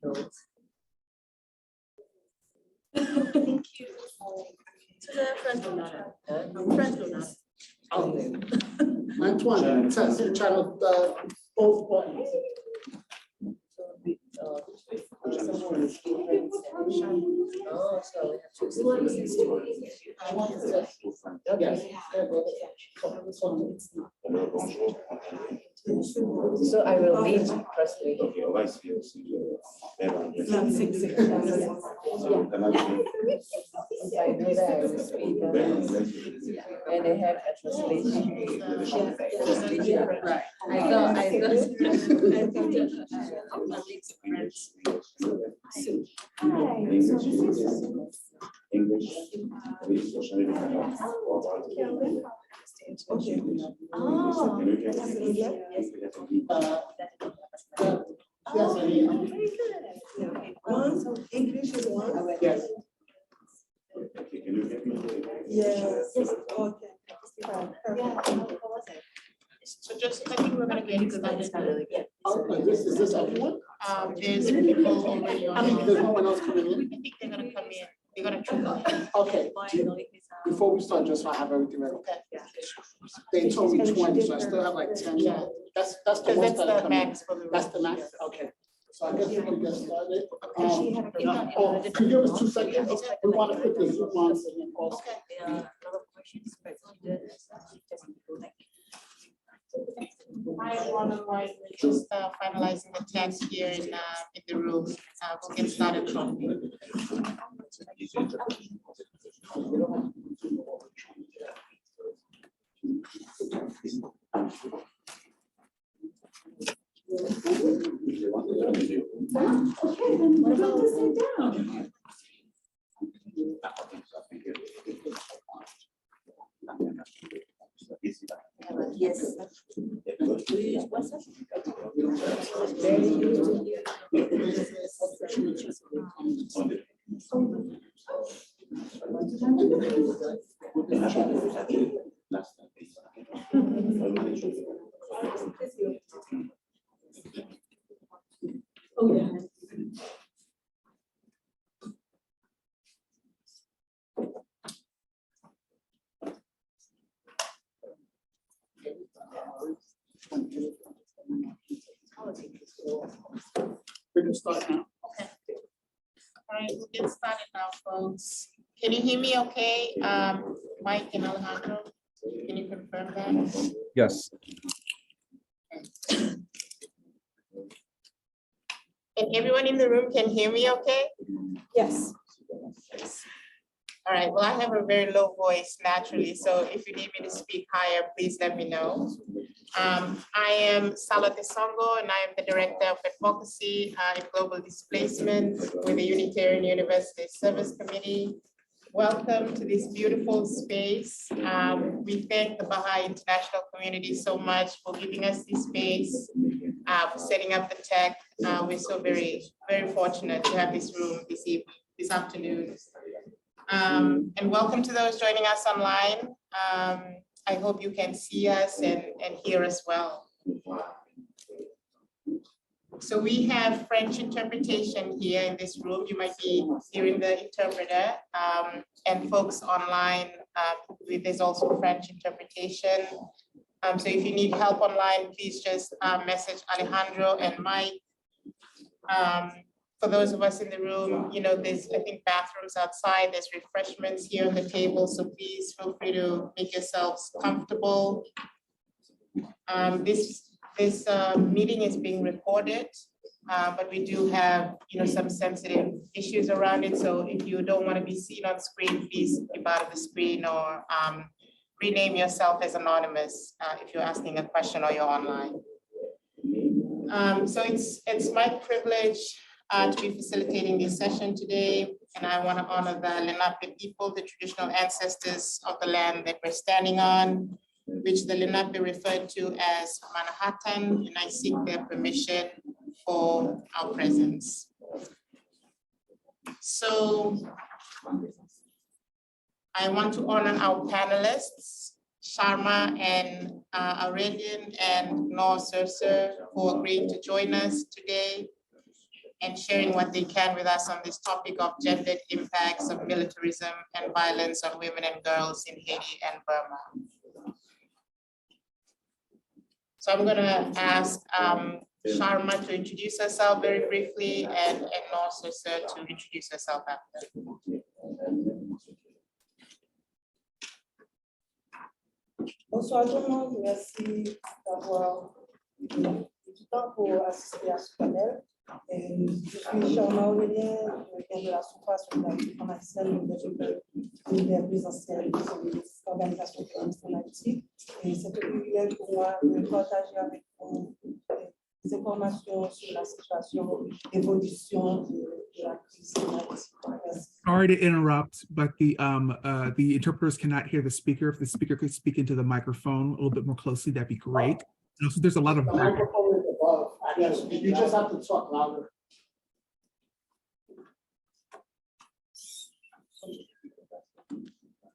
Thank you. To the French Lunar. French Lunar. Antoine, channel both buttons. Oh, so we have to. So I will leave personally. I know that I will speak, and they have a translation. Right. I thought. Yes, I mean, One, English is one. yes. Yes. Okay. So just, I think we're gonna get started. Okay, is this everyone? There's people already on. I mean, there's no one else coming in? I think they're gonna come in, they're gonna trickle in. Okay, before we start, just so I have everything ready. Okay. They told me 20, so I still have like 10. Yeah. That's the Because most that's that are the coming. max for the. That's the max, okay. So I guess we can get started. Oh, Could you give us 2 seconds? We want to put the Zoom on so you can also. Okay. Hi, everyone, we're just finalizing the text here in the room. We'll get started shortly. What about to sit down? Yes. Oh, yeah. We can start now. Okay. All right, we'll get started now, folks. Can you hear me okay? Mike and Alejandro, can you confirm that? Yes. And everyone in the room can hear me okay? Yes. All right, well, I have a very low voice naturally, so if you need me to speak higher, please let me know. I am Salate Songo, and I am the Director of Advocacy in Global Displacement with the Unitarian University Service Committee. Welcome to this beautiful space. We thank the Baha'i International Community so much for giving us this space, for setting up the tech. We're so very, very fortunate to have this room this afternoon. And welcome to those joining us online. I hope you can see us and hear us well. So we have French interpretation here in this room. You might be hearing the interpreter, and folks online, there's also French interpretation. So if you need help online, please just message Alejandro and Mike. For those of us in the room, you know, there's, I think, bathrooms outside, there's refreshments here on the table, so please feel free to make yourselves comfortable. This meeting is being recorded, but we do have, you know, some sensitive issues around it, so if you don't want to be seen on screen, please keep out of the screen or rename yourself as anonymous if you're asking a question or you're online. So it's my privilege to be facilitating this session today, and I want to honor the Lenape people, the traditional ancestors of the land that we're standing on, which the Lenape referred to as Manhattan, and I seek their permission for our presence. So I want to honor our panelists, Sharma and Aurelian and Noor Surser, for agreeing to join us today. and sharing what they can with us on this topic of gendered impacts of militarism and violence on women and girls in Haiti and Burma. So I'm gonna ask Sharma to introduce herself very briefly and also Sir to introduce herself after. Bonsoir tout le monde, merci d'avoir du temps pour assister à ce panel. Je suis Charma Aurélien, je viens de la surface de la haïtienne des plus anciennes organisations féministes en Haïti. Et c'est un privilège pour moi de partager avec vous des informations sur la situation, l'évolution de la crise en Haïti. Merci. Sorry to interrupt, but the interpreters cannot hear the speaker. If the speaker could speak into the microphone a little bit more closely, that'd be great. And also, there's a lot of The microphone is above. Yes, you just have to talk louder.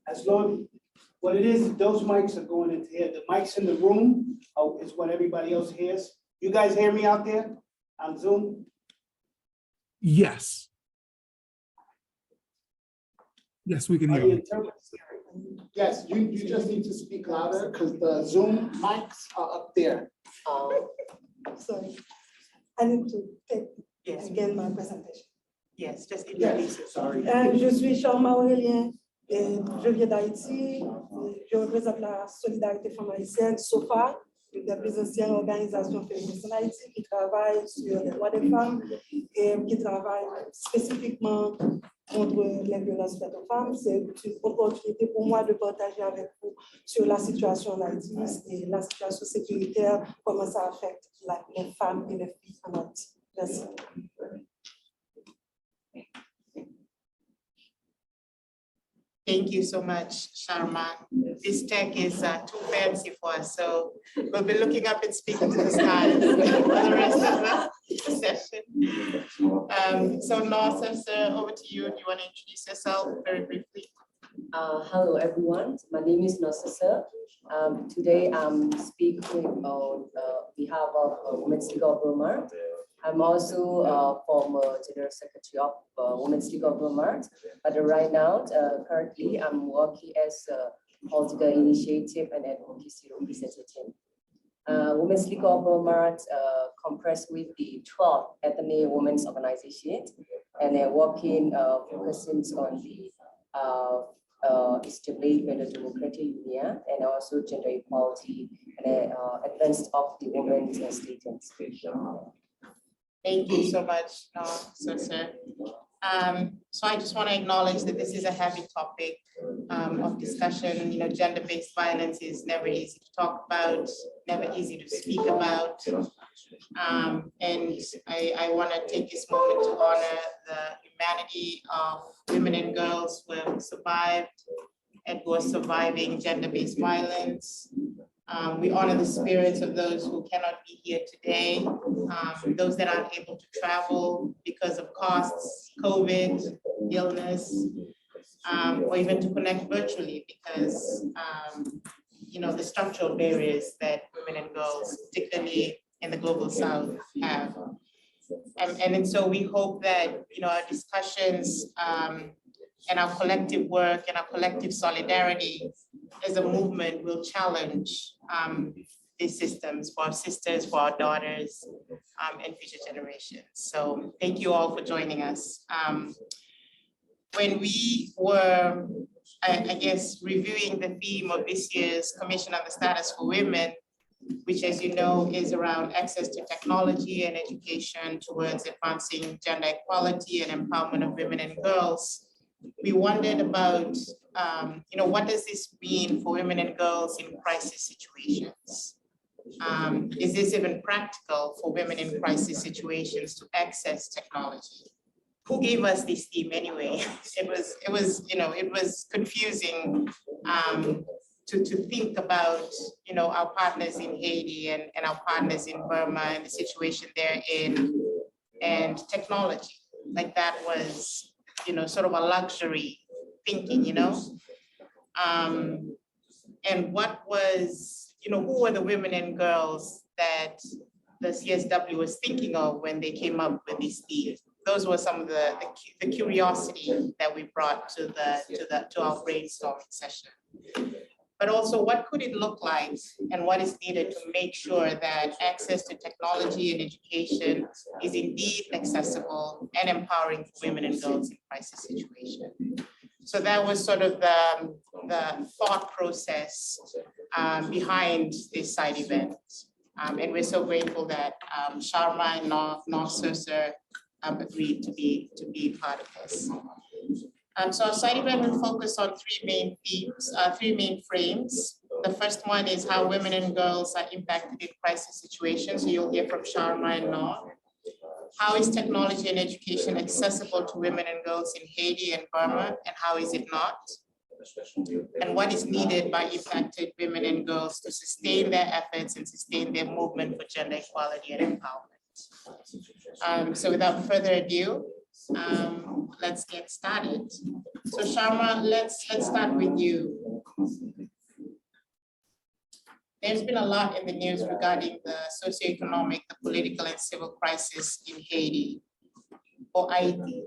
As long, what it is, those mics are going into here. The mics in the room is what everybody else hears. You guys hear me out there on Zoom? Yes. Yes, we can Are hear the you. interpreters hearing? Yes, you just need to speak louder because the Zoom mics are up there. Sorry, I need to take Yes, again my presentation. yes, just Yes, introduce it. sorry. Je suis Charma Aurélien, et je viens d'Haïti, je représente la solidarité femme haïtienne, SOFA, une des plus anciennes organisations féministes en Haïti qui travaille sur les droits des femmes et qui travaille spécifiquement contre les violences faites aux femmes. C'est une opportunité pour moi de partager avec vous sur la situation en Haïti et la situation sécuritaire, comment ça affecte les femmes et les filles en Haïti. Merci. Thank you so much, Sharma. This tech is too fancy for us, so we'll be looking up and speaking to the skies for the rest of the session. So Nasser, sir, over to you. Do you want to introduce yourself very briefly? Hello, everyone. My name is Nasser. Today I'm speaking on behalf of Women's League of Burma. I'm also former General Secretary of Women's League of Burma, but right now, currently, I'm working as a political initiative and advocacy representative. Women's League of Burma compressed with the 12 ethnic women's organizations, and they're working, focusing on the establishment of democratic union and also gender equality and advance of the women's status. Thank you so much, sir. So I just want to acknowledge that this is a heavy topic of discussion. You know, gender-based violence is never easy to talk about, never easy to speak about. And I want to take this moment to honor the humanity of women and girls who have survived and who are surviving gender-based violence. We honor the spirits of those who cannot be here today, those that aren't able to travel because of costs, COVID, illness, or even to connect virtually because, you know, the structural barriers that women and girls, particularly in the global South, have. And so we hope that, you know, our discussions and our collective work and our collective solidarity as a movement will challenge these systems for our sisters, for our daughters, and future generations. So thank you all for joining us. When we were, I guess, reviewing the theme of this year's Commission on the Status for Women, which, as you know, is around access to technology and education towards advancing gender equality and empowerment of women and girls, we wondered about, you know, what does this mean for women and girls in crisis situations? Is this even practical for women in crisis situations to access technology? Who gave us this theme anyway? It was, you know, it was confusing to think about, you know, our partners in Haiti and our partners in Burma and the situation they're in, and technology. Like that was, you know, sort of a luxury thinking, you know? And what was, you know, who were the women and girls that the CSW was thinking of when they came up with these themes. Those were some of the curiosity that we brought to our brainstorming session. But also, what could it look like and what is needed to make sure that access to technology and education is indeed accessible and empowering for women and girls in crisis situations. So that was sort of the thought process behind this side event. And we're so grateful that Sharma and Nasser agreed to be part of this. So our side event will focus on three main themes, three main frames. The first one is how women and girls are impacted in crisis situations. So you'll hear from Sharma and Noor. How is technology and education accessible to women and girls in Haiti and Burma, and how is it not? And what is needed by impacted women and girls to sustain their efforts and sustain their movement for gender equality and empowerment. So without further ado, let's get started. So Sharma, let's start with you. There's been a lot in the news regarding the socioeconomic, the political and civil crisis in Haiti or Haiti.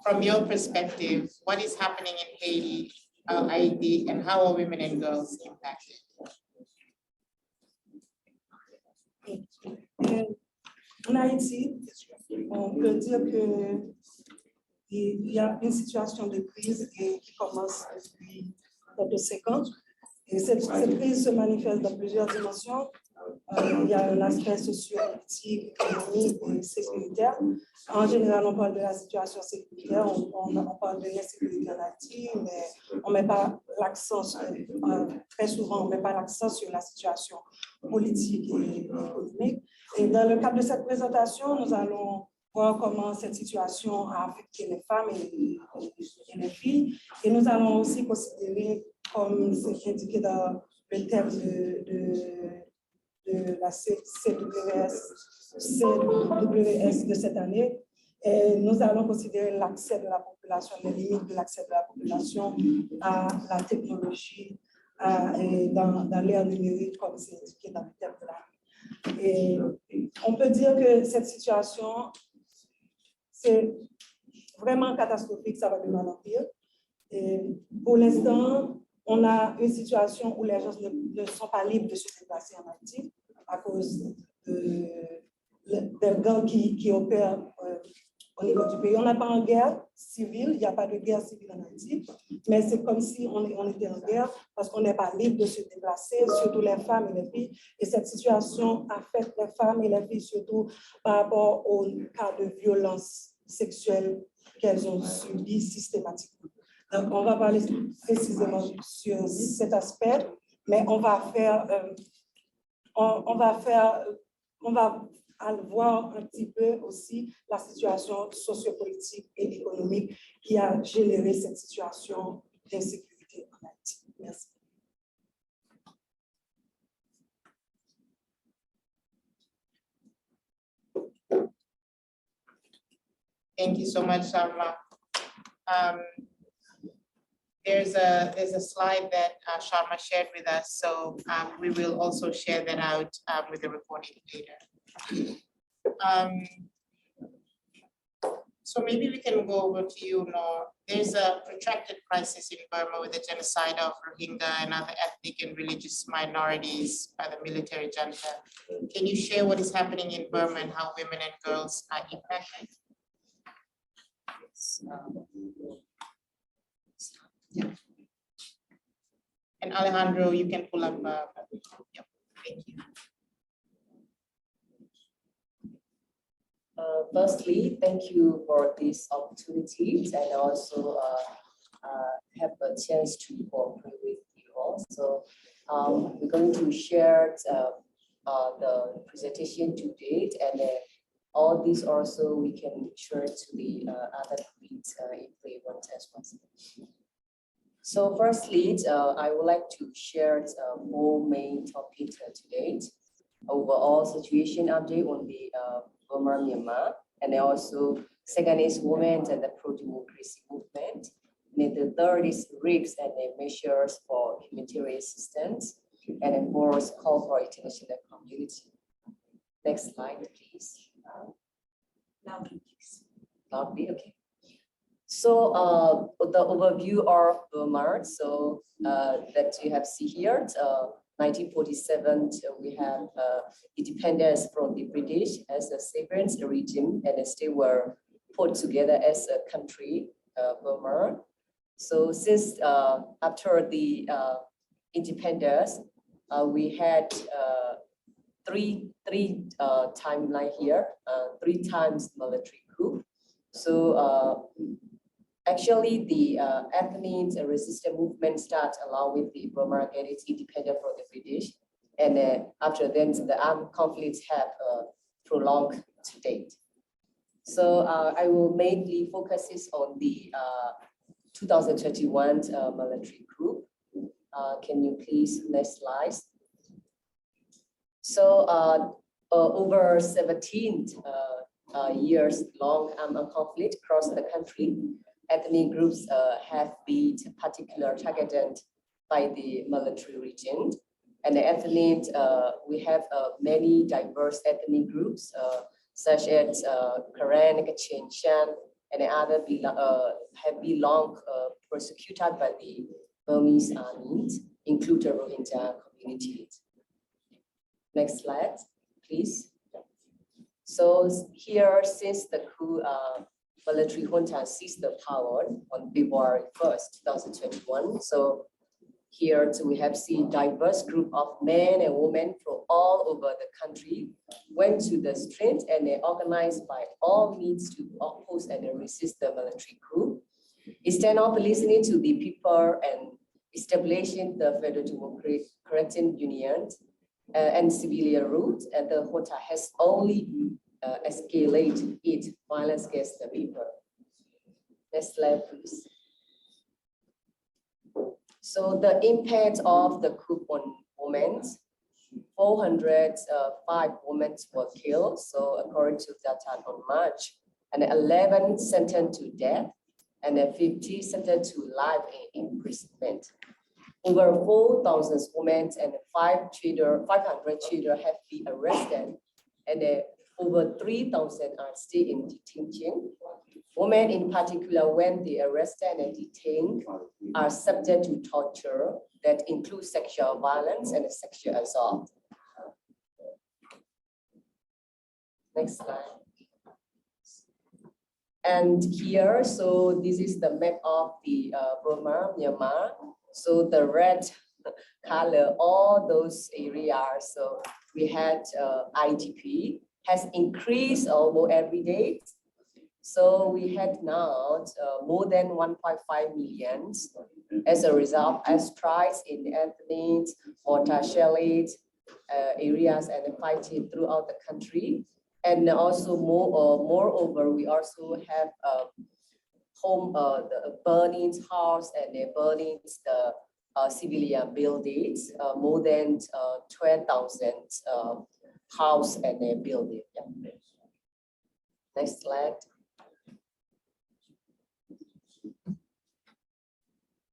From your perspective, what is happening in Haiti, Haiti, and how are women and girls impacted? En Haïti, on peut dire qu'il y a une situation de crise qui commence depuis bientôt 5 ans. Et cette crise se manifeste dans plusieurs dimensions. Il y a l'aspect socio-politique, économique et sécuritaire. En général, on parle de la situation sécuritaire, on parle de l'insécurité en Haïti, mais on met pas l'accent, très souvent, on ne met pas l'accent sur la situation politique et économique. Et dans le cadre de cette présentation, nous allons voir comment cette situation a affecté les femmes et les filles. Et nous allons aussi considérer, comme c'est indiqué dans le thème de la CWS de cette année, et nous allons considérer l'accès de la population, les limites de l'accès de la population à la technologie et dans l'ère numérique, comme c'est indiqué dans le thème de l'année. Et on peut dire que cette situation, c'est vraiment catastrophique, ça va de mal en pire. Et pour l'instant, on a une situation où les gens ne sont pas libres de se déplacer en Haïti à cause des gangs qui opèrent au niveau du pays. On n'est pas en guerre civile, il n'y a pas de guerre civile en Haïti, mais c'est comme si on était en guerre parce qu'on n'est pas libre de se déplacer, surtout les femmes et les filles. Et cette situation affecte les femmes et les filles, surtout par rapport aux cas de violence sexuelle qu'elles ont subi systématiquement. Donc, on va parler précisément sur cet aspect, mais on va voir un petit peu aussi la situation sociopolitique et économique qui a généré cette situation d'insécurité en Haïti. Merci. Thank you so much, Sharma. There's a slide that Sharma shared with us, so we will also share that out with the recording later. So maybe we can go over to you, Noor. There's a protracted crisis in Burma with the genocide of Rohingya and other ethnic and religious minorities by the military junta. Can you share what is happening in Burma and how women and girls are impacted? Yeah. And Alejandro, you can pull up. Yep. Thank you. Firstly, thank you for this opportunity and also have a chance to cooperate with you all. So we're going to share the presentation to date, and all these also we can share to the other colleagues if they want as well. So firstly, I would like to share 4 main topics today. Overall situation update on the Burma, Myanmar, and then also second is women and the pro-democracy movement. And then the third is risks and the measures for humanitarian assistance, and then fourth, call for international community. Next slide, please. Loudly, okay. So the overview of Burma, so that you have see here, 1947, we have independence from the British as a sovereign regime, and they still were put together as a country, Burma. So since after the independence, we had three timeline here, 3 times military coup. So actually the ethnic resistance movement starts along with the Burma get its independence from the British, and after then the armed conflicts have prolonged to date. So I will mainly focus on the 2021 military coup. Can you please next slide? So over 17 years long conflict across the country, ethnic groups have been particularly targeted by the military regime. And the ethnic, we have many diverse ethnic groups, such as Karen, Kachin, Shan, and other have belonged persecuted by the Burmese army, including Rohingya communities. Next slide, please. So here, since the coup, military junta seized the power on February 1st, 2021. So here we have seen diverse group of men and women from all over the country went to the street, and they organized by all means to oppose and resist the military coup. Instead of listening to the people and establishing the Federal Democratic Union and civilian route, and the junta has only escalated its violence against the people. Next slide, please. So the impact of the coup on women, 405 women were killed. So according to data on March, and 11 sentenced to death, and 50 sentenced to life imprisonment. Over 4,000 women and 500 children have been arrested, and over 3,000 are still in detention. Women in particular, when they arrested and detained, are subject to torture that includes sexual violence and sexual assault. Next slide. And here, so this is the map of the Burma, Myanmar. So the red color, all those areas. So we had IDP has increased almost every day. So we had now more than 1.5 million as a result of strikes in ethnic, mortar-shelled areas and fighting throughout the country. And also moreover, we also have the burning house and the burning the civilian buildings, more than 12,000 house and a building. Yeah. Next slide.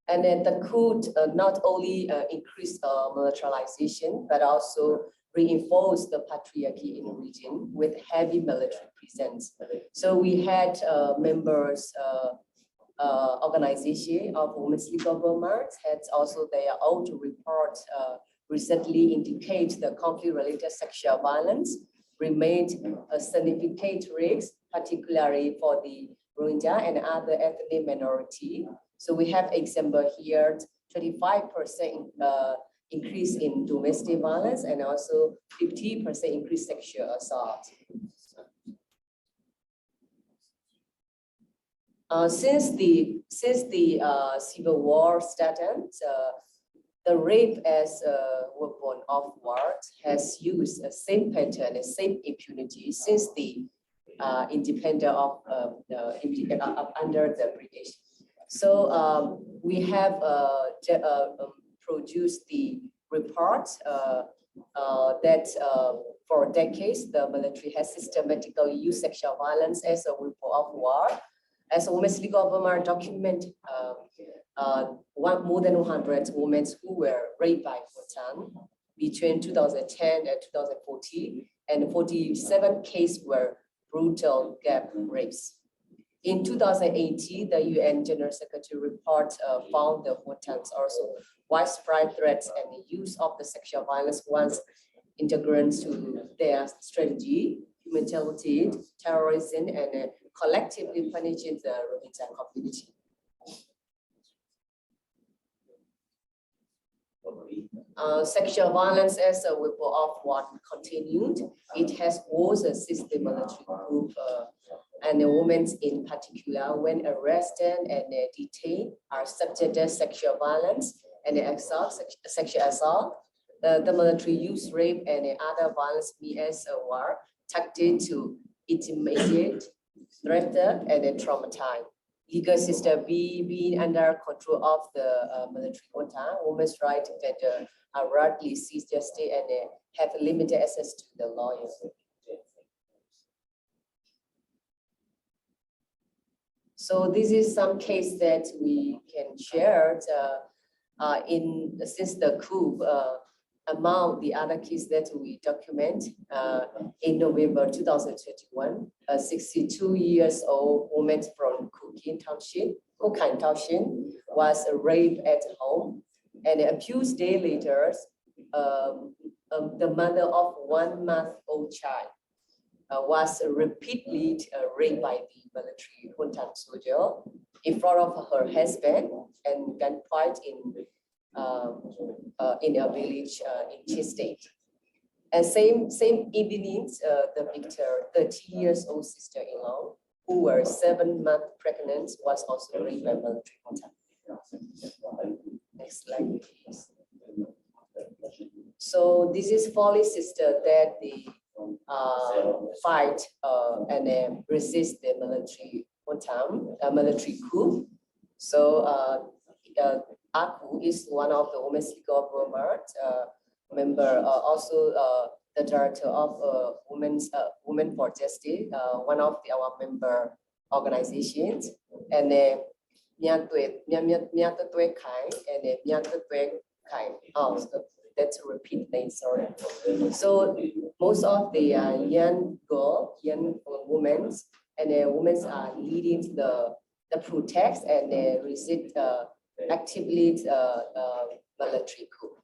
And then the coup not only increased militarization, but also reinforced the patriarchy in the region with heavy military presence. So we had members, organization of Women's League of Burma had also their own report recently indicate the conflict-related sexual violence remained a significant risk, particularly for the Rohingya and other ethnic minority. So we have example here, 25% increase in domestic violence and also 50% increase sexual assault. Since the civil war started, the rape as a weapon of war has used the same pattern, the same impunity since the independence of under the British. So we have produced the report that for decades the military has systematically used sexual violence as a weapon of war. As Women's League of Burma document more than 100 women who were raped by Bhutan between 2010 and 2014, and 47 cases were brutal gap rapes. In 2018, the UN General Secretary report found the Hotans also widespread threats and the use of the sexual violence once integrants to their strategy, humanitarian, terrorism, and collectively punishing the Rohingya community. Sexual violence as a weapon of war continued. It has worsened since the military group and the women in particular, when arrested and detained, are subjected to sexual violence and assault, sexual assault. The military use rape and other violence as a war tactic to intimidate, threaten, and traumatize. Legal system being under control of the military junta, women's rights defenders are rarely seized justice and have limited access to the lawyers. So this is some case that we can share since the coup. Among the other cases that we document in November 2021, a 62-year-old woman from Kukin Township, was raped at home, and a few days later, the mother of 1-month-old child was repeatedly raped by the military junta soldier in front of her husband and gunpoint in a village in Chi State. And same evening, the victor, 30-year-old sister-in-law, who were 7 months pregnant, was also raped by military junta. Next slide, please. So this is Foley sister that they fight and resist the military junta, military coup. So Aku is one of the Women's League of Burma member, also the director of Women for Justice, one of our member organizations, and that's a repeat name, sorry. So most of the young women and women are leading the protest and resist actively military coup.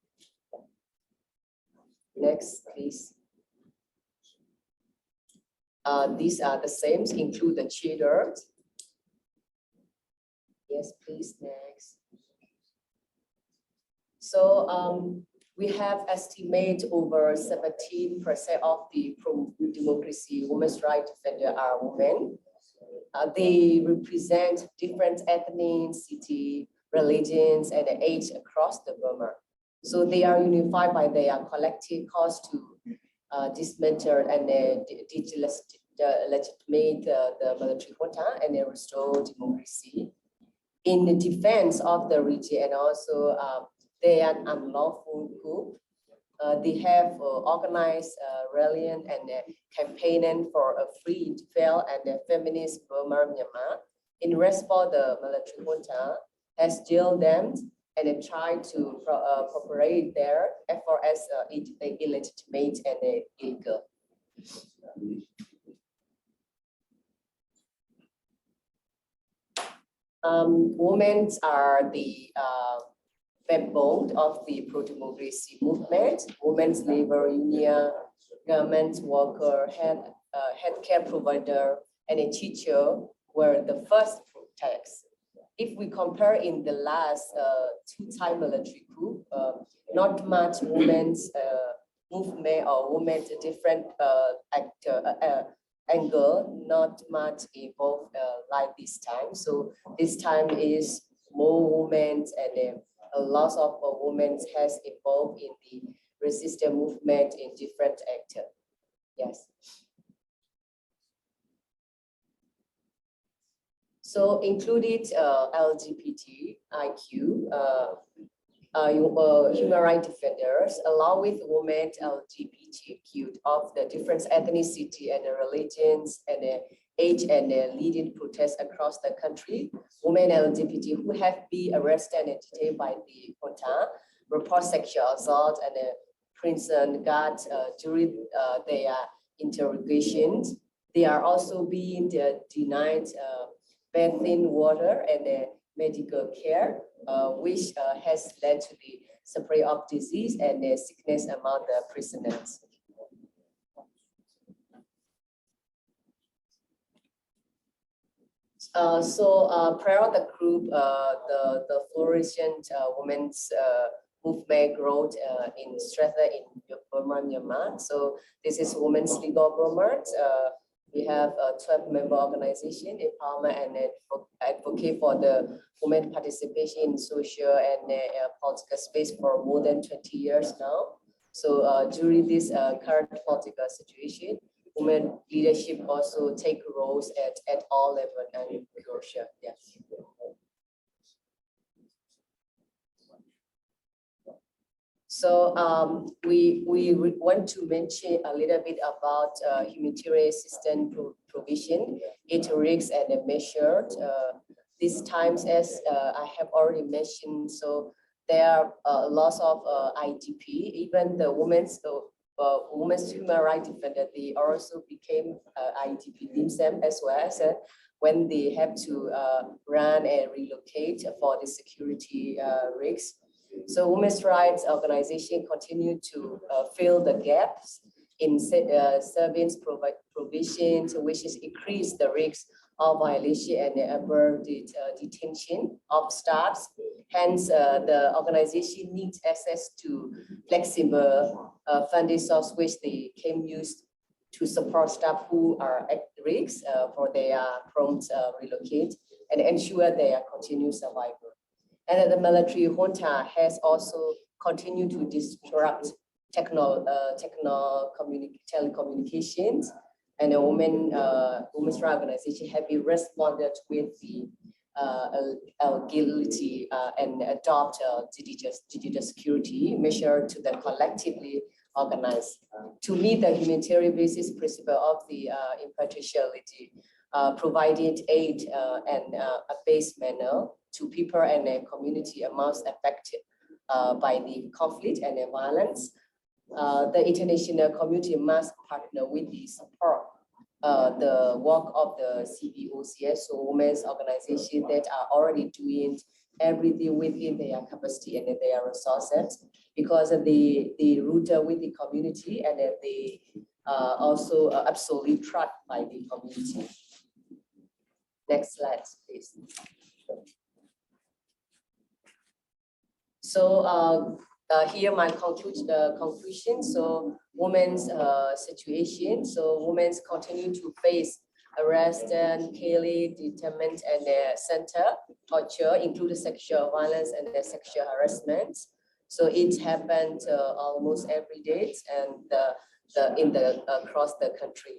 Next, please. These are the same, include the cheaters. Yes, please, next. So we have estimated over 17% of the pro-democracy women's rights defenders are women. They represent different ethnicity, religions, and age across the Burma. So they are unified by their collective cause to dismantle and legitimate the military junta and restore democracy. In the defense of the region, and also they are an unlawful group. They have organized rallying and campaigning for a free, fair, and feminist Burma, Myanmar. In response, the military junta has jailed them and tried to operate their effort as illegitimate and illegal. Women are the backbone of the pro-democracy movement. Women's labor union, government worker, healthcare provider, and a teacher were the first protest. If we compare in the last two-time military coup, not much women's movement or women's different angle, not much involved like this time. So this time is more women and a lot of women has involved in the resistance movement in different actors. Yes. So included LGBTIQ, human rights defenders, along with women LGBTQ of the different ethnicity and religions and age and leading protests across the country. Women LGBT who have been arrested and detained by the junta report sexual assault and prison guards during their interrogations. They are also being denied bathing water and medical care, which has led to the spread of disease and sickness among the prisoners. Prior to the group, the flourishing women's movement growth in strength in Burma, Myanmar. So this is Women's League of Burma. We have a 12-member organization, empowerment and advocate for the women participation in social and political space for more than 20 years now. So during this current political situation, women leadership also take roles at all levels and crucial. Yes. So we want to mention a little bit about humanitarian assistance provision. It risks and measured. These times, as I have already mentioned, so there are lots of IDP. Even the women's human rights defender, they also became IDP themselves as well as when they have to run and relocate for the security risks. So women's rights organizations continue to fill the gaps in service provisions, which is increase the risk of violation and abuse detention of staffs. Hence, the organization needs access to flexible funding source, which they can use to support staff who are at risk for their prompt relocate and ensure their continued survival. And the military junta has also continued to disrupt telecommunications, and the women's rights organization have been responded with the agility and adopt digital security measure to the collectively organize to meet the humanitarian basis principle of the impartiality, provided aid and a base manner to people and a community amongst affected by the conflict and the violence. The international community must partner with the support the work of the CBOCS, so women's organizations that are already doing everything within their capacity and their resources, because they root with the community and they also absolutely trapped by the community. Next slide, please. So here my conclusion. So women's situation. So women continue to face arrest and killing, determinant and center torture, including sexual violence and sexual harassment. So it happened almost every day and across the country.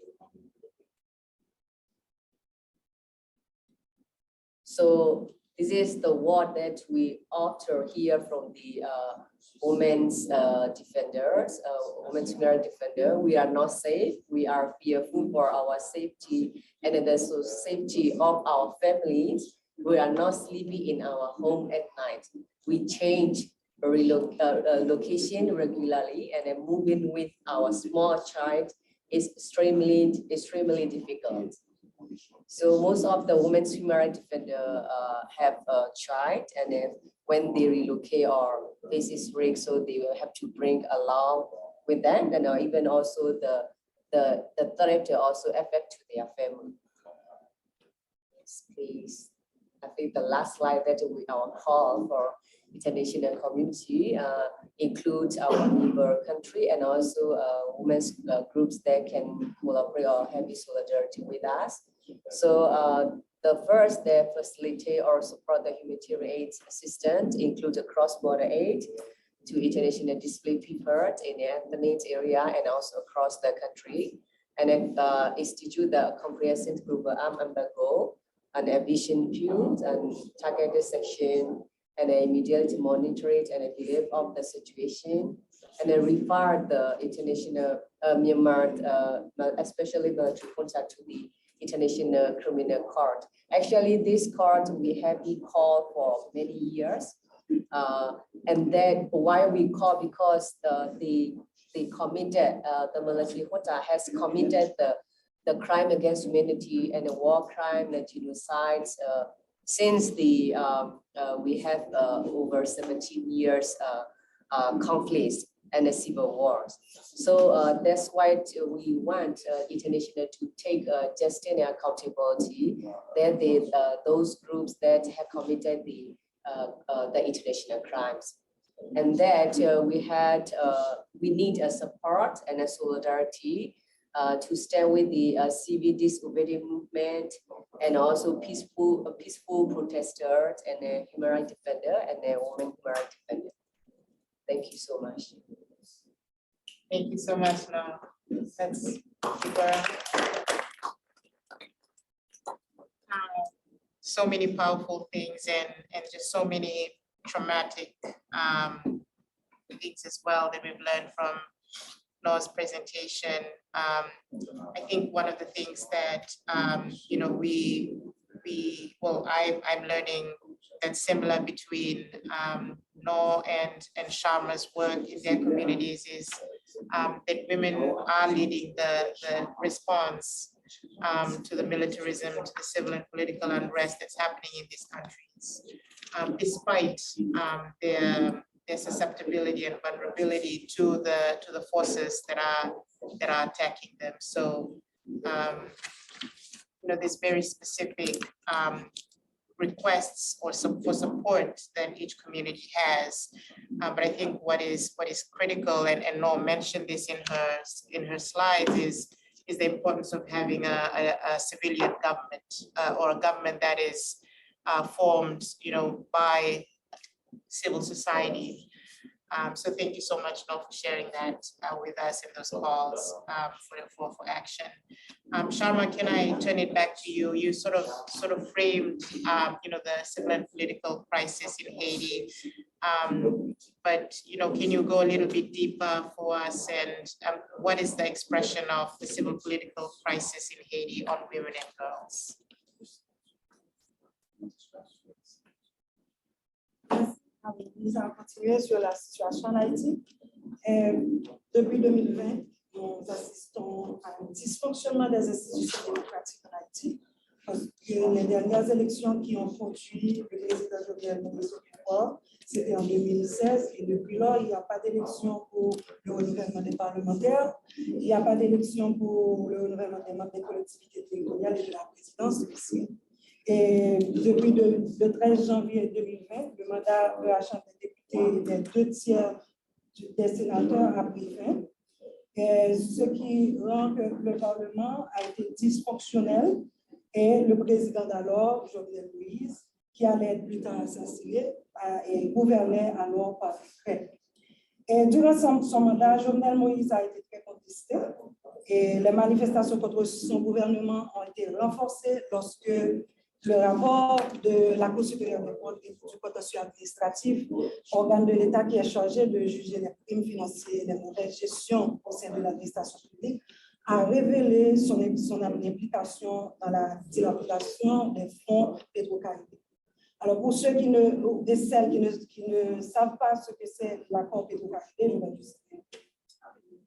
So this is the word that we often hear from the women's defenders, women's human defender. We are not safe. We are fearful for our safety and the safety of our families. We are not sleeping in our home at night. We change location regularly, and then moving with our small child is extremely difficult. So most of the women's human rights defender have a child, and then when they relocate or faces rape, so they will have to bring along with them, and even also the threat also affect to their family. Yes, please. I think the last slide that we our call for international community includes our neighbor country and also women's groups that can collaborate or have solidarity with us. So the first, they facilitate or support the humanitarian aid assistance, include the cross-border aid to international displaced people in the ethnic area and also across the country. And then institute the comprehensive global arm embargo and a vision field and targeted section, and immediately monitor it and believe of the situation, and then refer the international Myanmar, especially military contact to the International Criminal Court. Actually, this court we have been called for many years, and then why we call, because the the military junta has committed the crime against humanity and the war crime, the genocides, since we have over 17 years conflicts and the civil wars. So that's why we want international to take justice and accountability that those groups that have committed the international crimes. And that we need a support and a solidarity to stand with the civil disobedience movement and also peaceful protesters and the human rights defender and the women human rights defender. Thank you so much. Thank you so much, No. That's super. So many powerful things and just so many traumatic things as well that we've learned from Noah's presentation. I think one of the things that I'm learning that's similar between Noah and Sharma's work in their communities is that women are leading the response to the militarism, to the civil and political unrest that's happening in these countries, despite their susceptibility and vulnerability to the forces that are attacking them. So, there's very specific requests for support that each community has. But I think what is critical, and Noah mentioned this in her slides, is the importance of having a civilian government or a government that is formed, by civil society. So thank you so much, Noah, for sharing that with us in those calls for action. Sharma, can I turn it back to you? You sort of framed, the civil and political crisis in Haiti. But can you go a little bit deeper for us, and what is the expression of the civil political crisis in Haiti on women and girls? Nous allons continuer sur la situation en Haïti. Depuis 2020, nous assistons à un dysfonctionnement des institutions démocratiques en Haïti, parce que les dernières élections qui ont conduit le président Jovenel Moïse au pouvoir, c'était en 2016, et depuis lors, il n'y a pas d'élection pour le renouvellement des parlementaires, il n'y a pas d'élection pour le renouvellement des membres des collectivités territoriales et de la présidence officielle. Et depuis le 13 janvier 2020, le mandat de la Chambre des députés des 2/3 des sénateurs a pris fin, ce qui rend que le Parlement a été dysfonctionnel et le président d'alors, Jovenel Moïse, qui allait être plus tard assassiné, et gouvernait alors par décret. Et durant son mandat, Jovenel Moïse a été très contesté et les manifestations contre son gouvernement ont été renforcées lorsque le rapport de la Cour supérieure des comptes et du contentieux administratif, organe de l'État qui est chargé de juger les crimes financiers et les mauvaises gestions au sein de l'administration publique, a révélé son implication dans la dilapidation des fonds pétro-caribiens. Alors, pour ceux et celles qui ne savent pas ce que c'est l'accord pétro-caribé, je vais juste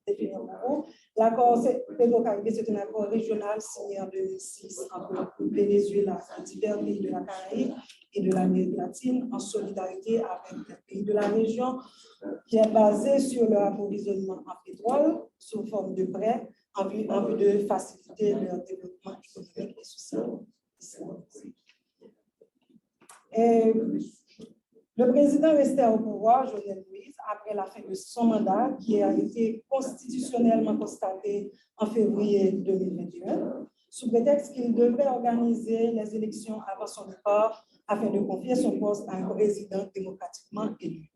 définir pour vous. L'accord pétro-caribé, c'est un accord régional signé en 2006 entre le Venezuela et divers pays de la Caraïbe et de l'Amérique latine en solidarité avec les pays de la région, qui est basé sur leur approvisionnement en pétrole sous forme de prêts en vue de faciliter leur développement économique et social. Et le président restait au pouvoir, Jovenel Moïse, après la fin de son mandat, qui a été constitutionnellement constaté en février 2021, sous prétexte qu'il devait organiser les élections avant son départ afin de confier son poste à un président démocratiquement élu.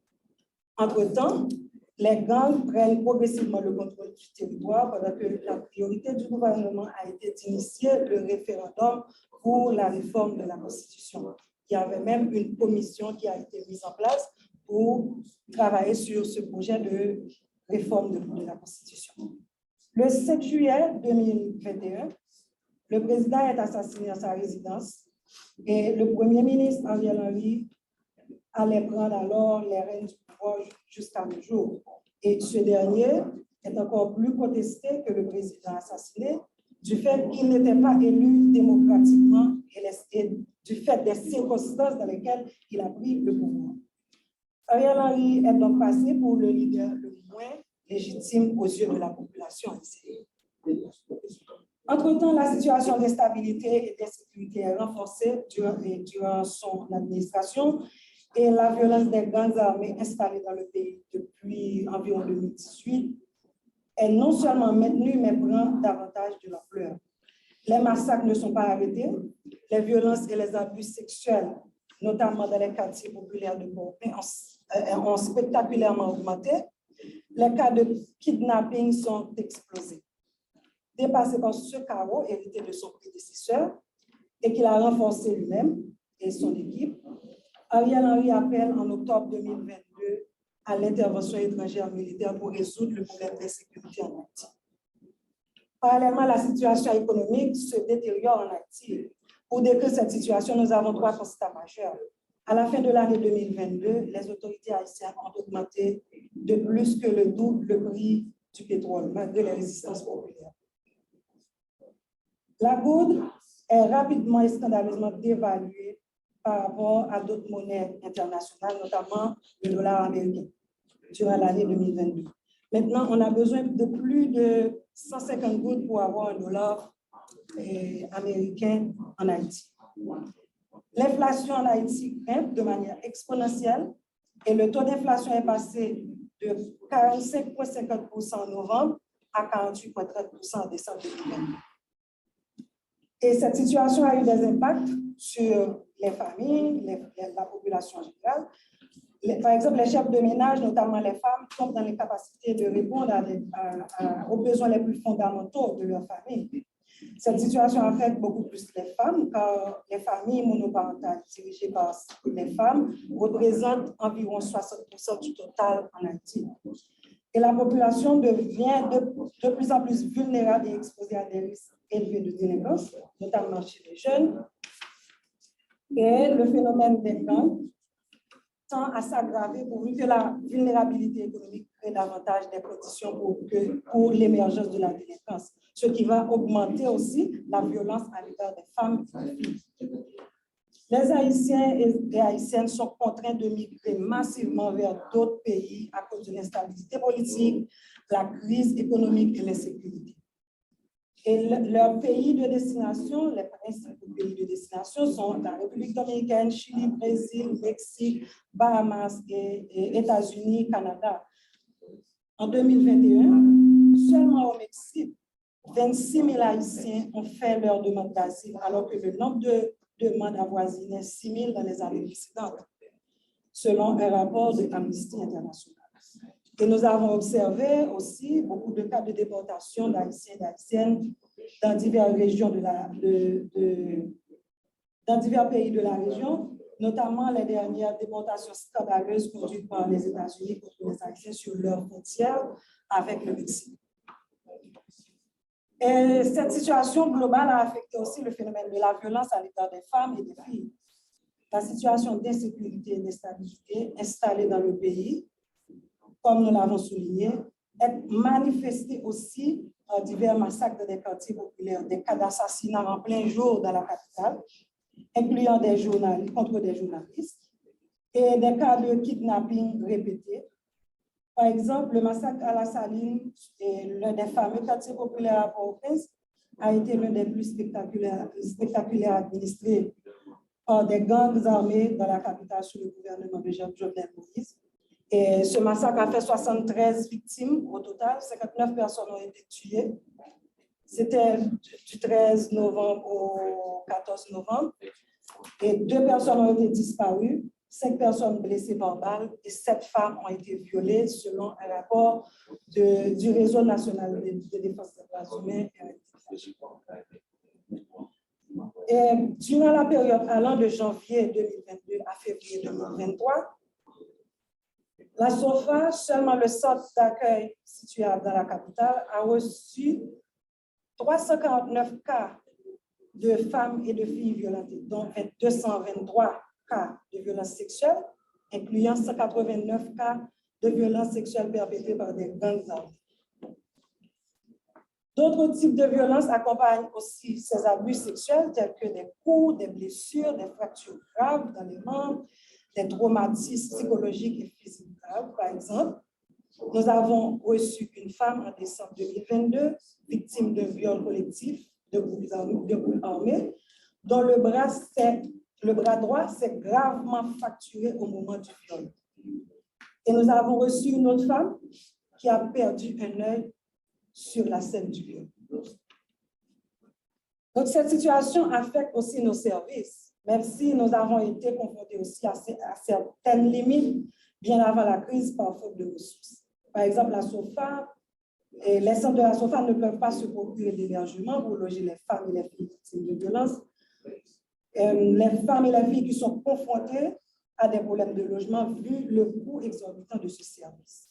Entre-temps, les gangs prennent progressivement le contrôle du territoire pendant que la priorité du gouvernement a été d'initier le référendum pour la réforme de la Constitution. Il y avait même une commission qui a été mise en place pour travailler sur ce projet de réforme de la Constitution. Le 7 juillet 2021, le président est assassiné à sa résidence et le Premier ministre Ariel Henry allait prendre alors les rênes du pouvoir jusqu'à nos jours. Et ce dernier est encore plus contesté que le président assassiné du fait qu'il n'était pas élu démocratiquement et du fait des circonstances dans lesquelles il a pris le pouvoir. Ariel Henry est donc passé pour le leader le moins légitime aux yeux de la population haïtienne. Entre-temps, la situation d'instabilité et d'insécurité est renforcée durant son administration et la violence des grandes armées installées dans le pays depuis environ 2018 est non seulement maintenue, mais prend davantage de l'ampleur. Les massacres ne sont pas arrêtés, les violences et les abus sexuels, notamment dans les quartiers populaires de Port-au-Prince, ont spectaculairement augmenté. Les cas de kidnapping sont explosés. Dépassé par ce chaos hérité de son prédécesseur et qu'il a renforcé lui-même et son équipe, Ariel Henry appelle en octobre 2022 à l'intervention étrangère militaire pour résoudre le problème d'insécurité en Haïti. Parallèlement, la situation économique se détériore en Haïti. Pour décrire cette situation, nous avons 3 constats majeurs. À la fin de l'année 2022, les autorités haïtiennes ont augmenté de plus que le double le prix du pétrole, malgré les résistances populaires. La gourde est rapidement et scandaleusement dévaluée par rapport à d'autres monnaies internationales, notamment le dollar américain, durant l'année 2022. Maintenant, on a besoin de plus de 150 gouttes pour avoir un dollar américain en Haïti. L'inflation en Haïti grimpe de manière exponentielle et le taux d'inflation est passé de 45,50% en novembre à 48,30% en décembre 2022. Et cette situation a eu des impacts sur les familles, la population générale. Par exemple, les chefs de ménage, notamment les femmes, tombent dans l'incapacité de répondre aux besoins les plus fondamentaux de leur famille. Cette situation affecte beaucoup plus les femmes, car les familles monoparentales dirigées par les femmes représentent environ 60% du total en Haïti. Et la population devient de plus en plus vulnérable et exposée à des risques élevés de délinquance, notamment chez les jeunes. Et le phénomène des gangs tend à s'aggraver pourvu que la vulnérabilité économique crée davantage des conditions pour l'émergence de la délinquance, ce qui va augmenter aussi la violence à l'égard des femmes et des filles. Les Haïtiens et Haïtiennes sont contraints de migrer massivement vers d'autres pays à cause de l'instabilité politique, la crise économique et l'insécurité. Et leurs pays de destination, les principaux pays de destination sont la République dominicaine, Chili, Brésil, Mexique, Bahamas et États-Unis, Canada. En 2021, seulement au Mexique, 26 000 Haïtiens ont fait leur demande d'asile, alors que le nombre de demandes avoisinait 6 000 dans les années précédentes, selon un rapport de Amnesty International. Et nous avons observé aussi beaucoup de cas de déportation d'Haïtiens et d'Haïtiennes dans diverses régions dans divers pays de la région, notamment les dernières déportations scandaleuses conduites par les États-Unis contre les Haïtiens sur leurs frontières avec le Mexique. Et cette situation globale a affecté aussi le phénomène de la violence à l'égard des femmes et des filles. La situation d'insécurité et d'instabilité installée dans le pays, comme nous l'avons souligné, est manifestée aussi par divers massacres dans des quartiers populaires, des cas d'assassinat en plein jour dans la capitale, incluant contre des journalistes, et des cas de kidnapping répétés. Par exemple, le massacre à la Saline, l'un des fameux quartiers populaires à Port-au-Prince, a été l'un des plus spectaculaires administrés par des gangs armés dans la capitale sous le gouvernement de Jovenel Moïse. Et ce massacre a fait 73 victimes au total, 59 personnes ont été tuées. C'était du 13 novembre au 14 novembre. Et 2 personnes ont été disparues, 5 personnes blessées par balle et 7 femmes ont été violées selon un rapport du Réseau national de défense des droits humains. Et durant la période allant de janvier 2022 à février 2023, la SOFA, seulement le centre d'accueil situé dans la capitale, a reçu 349 cas de femmes et de filles violentées, dont 223 cas de violences sexuelles, incluant 189 cas de violences sexuelles perpétrées par des gangs armés. D'autres types de violences accompagnent aussi ces abus sexuels tels que des coups, des blessures, des fractures graves dans les membres, des traumatismes psychologiques et physiques graves, par exemple. Nous avons reçu une femme en décembre 2022, victime de viol collectif de groupes armés, dont le bras droit s'est gravement fracturé au moment du viol. Et nous avons reçu une autre femme qui a perdu un œil sur la scène du viol. Donc, cette situation affecte aussi nos services, même si nous avons été confrontés aussi à certaines limites bien avant la crise par faute de ressources. Par exemple, la SOFA, les centres de la SOFA ne peuvent pas se procurer d'hébergement pour loger les femmes et les filles victimes de violences. Les femmes et les filles qui sont confrontées à des problèmes de logement vu le coût exorbitant de ce service.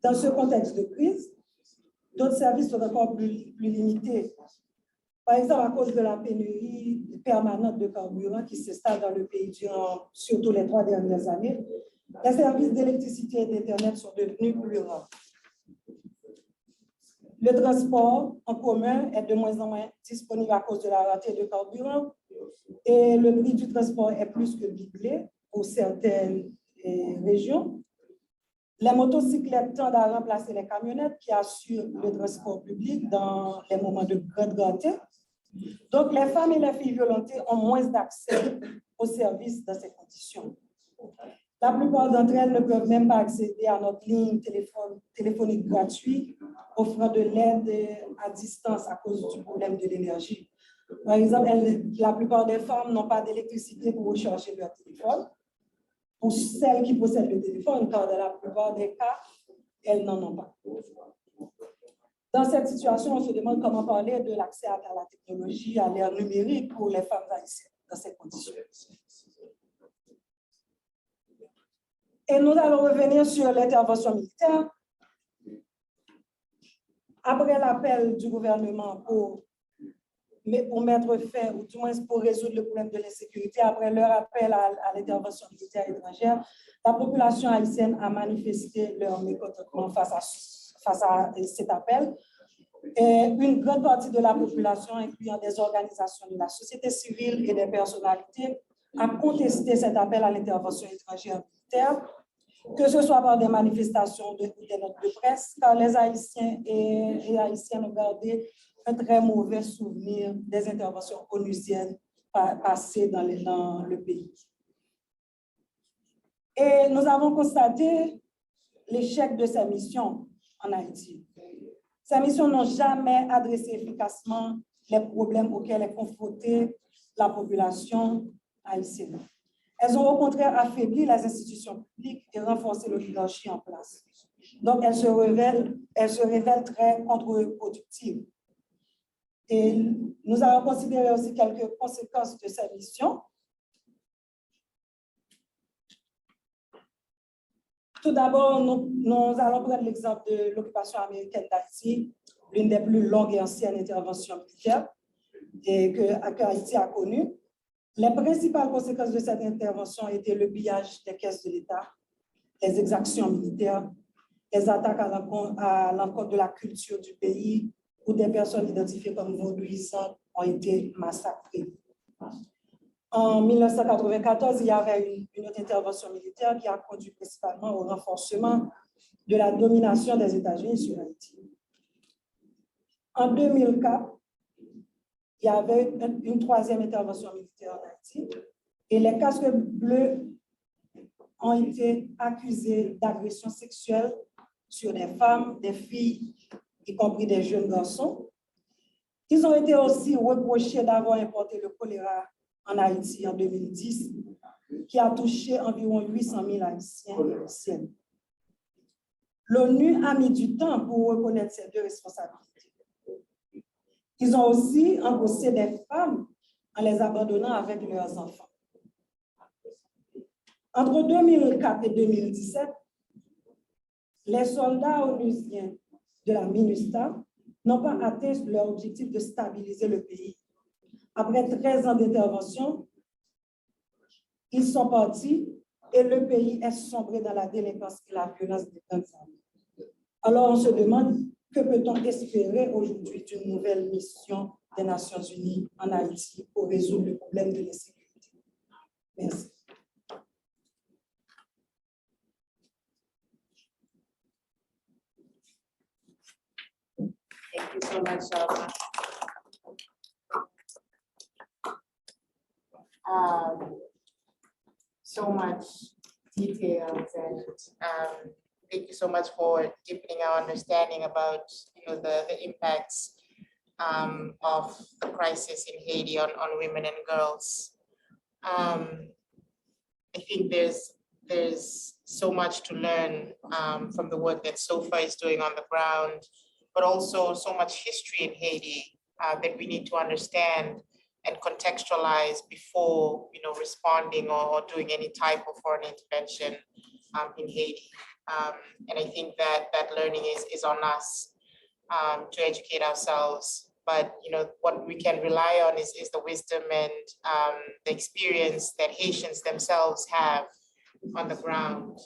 Dans ce contexte de crise, d'autres services sont encore plus limités. Par exemple, à cause de la pénurie permanente de carburant qui s'installe dans le pays durant surtout les 3 dernières années, les services d'électricité et d'Internet sont devenus plus rares. Le transport en commun est de moins en moins disponible à cause de la rareté de carburant et le prix du transport est plus que doublé pour certaines régions. Les motocyclettes tendent à remplacer les camionnettes qui assurent le transport public dans les moments de grande rareté. Donc, les femmes et les filles violentées ont moins d'accès aux services dans ces conditions. La plupart d'entre elles ne peuvent même pas accéder à notre ligne téléphonique gratuite, offrant de l'aide à distance à cause du problème de l'énergie. Par exemple, la plupart des femmes n'ont pas d'électricité pour recharger leur téléphone. Pour celles qui possèdent le téléphone, car dans la plupart des cas, elles n'en ont pas. Dans cette situation, on se demande comment parler de l'accès à la technologie, à l'ère numérique pour les femmes haïtiennes dans ces conditions. Et nous allons revenir sur l'intervention militaire. Après l'appel du gouvernement pour mettre fin, ou du moins pour résoudre le problème de l'insécurité, après leur appel à l'intervention militaire étrangère, la population haïtienne a manifesté leur mécontentement face à cet appel. Et une grande partie de la population, incluant des organisations de la société civile et des personnalités, a contesté cet appel à l'intervention étrangère militaire, que ce soit par des manifestations des notes de presse, car les Haïtiens et Haïtiennes ont gardé un très mauvais souvenir des interventions onusiennes passées dans le pays. Et nous avons constaté l'échec de ces missions en Haïti. Ces missions n'ont jamais adressé efficacement les problèmes auxquels est confrontée la population haïtienne. Elles ont au contraire affaibli les institutions publiques et renforcé l'oligarchie en place. Donc, elles se révèlent très contre-productives. Et nous allons considérer aussi quelques conséquences de cette mission. Tout d'abord, nous allons prendre l'exemple de l'occupation américaine d'Haïti, l'une des plus longues et anciennes interventions militaires que Haïti a connue. Les principales conséquences de cette intervention étaient le pillage des caisses de l'État, les exactions militaires, les attaques à l'encontre de la culture du pays, où des personnes identifiées comme vaudouisantes ont été massacrées. En 1994, il y avait une autre intervention militaire qui a conduit principalement au renforcement de la domination des États-Unis sur Haïti. En 2004, il y avait une troisième intervention militaire en Haïti et les casques bleus ont été accusés d'agression sexuelle sur des femmes, des filles, y compris des jeunes garçons. Ils ont été aussi reprochés d'avoir importé le choléra en Haïti en 2010, qui a touché environ 800 000 Haïtiens et Haïtiennes. L'ONU a mis du temps pour reconnaître ces deux responsabilités. Ils ont aussi embauché des femmes en les abandonnant avec leurs enfants. Entre 2004 et 2017, les soldats onusiens de la MINUSTA n'ont pas atteint leur objectif de stabiliser le pays. Après 13 ans d'intervention, ils sont partis et le pays est sombré dans la délinquance et la violence des grandes armées. Alors on se demande Que peut-on espérer aujourd'hui d'une nouvelle mission des Nations Unies en Haïti pour résoudre le problème de l'insécurité? Merci. Thank you so much, Shelma. So much details, and thank you so much for deepening our understanding about the impacts of the crisis in Haiti on women and girls. I think there's so much to learn from the work that SOFA is doing on the ground, but also so much history in Haiti that we need to understand and contextualize before responding or doing any type of foreign intervention in Haiti. And I think that learning is on us to educate ourselves. But what we can rely on is the wisdom and the experience that Haitians themselves have on the ground.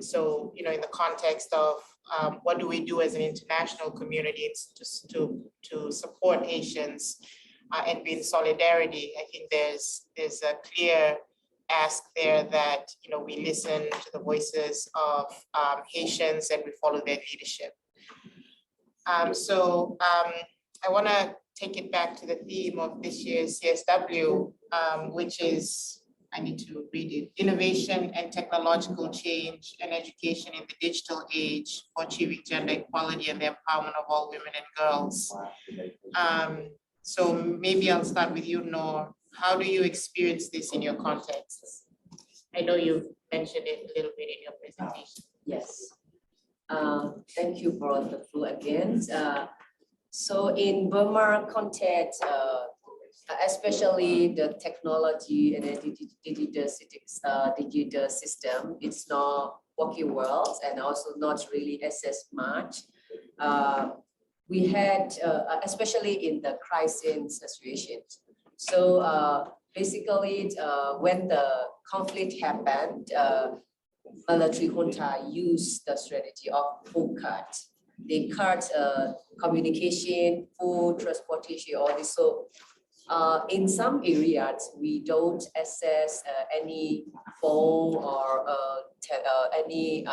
So in the context of what do we do as an international community, it's just to support Haitians and be in solidarity. I think there's a clear ask there that we listen to the voices of Haitians and we follow their leadership. I want to take it back to the theme of this year's CSW, which is, I need to read it, innovation and technological change and education in the digital age for achieving gender equality and the empowerment of all women and girls. So maybe I'll start with you, Noor. How do you experience this in your context? I know you mentioned it a little bit in your presentation. Yes. Thank you for the floor again. So in Burma context, especially the technology and the digital system, it's not working well and also not really assessed much. We had, especially in the crisis situations. So basically, when the conflict happened, military junta used the strategy of full cut. They cut communication, food, transportation, all this. So in some areas, we don't access any phone or any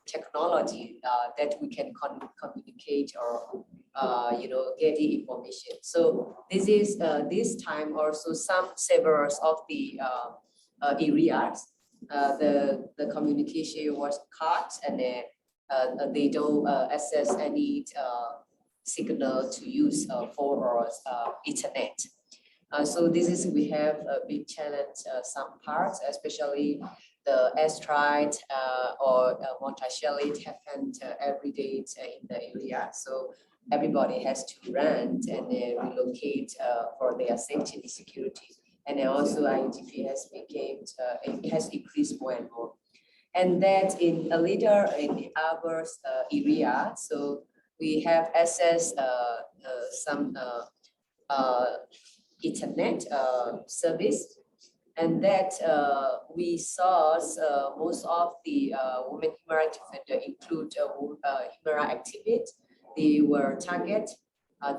technology that we can communicate or get the information. So this is this time also several of the areas the communication was cut and they don't access any signal to use phone or internet. So this is we have a big challenge some parts, especially the airstrike or multi-shelling happened every day in the area. So everybody has to rent and relocate for their safety and security. And then also IDP has became it has increased more and more. And that in a later in the other area, so we have access some internet service. And that we saw most of the women human rights defenders include human rights activists. They were targeted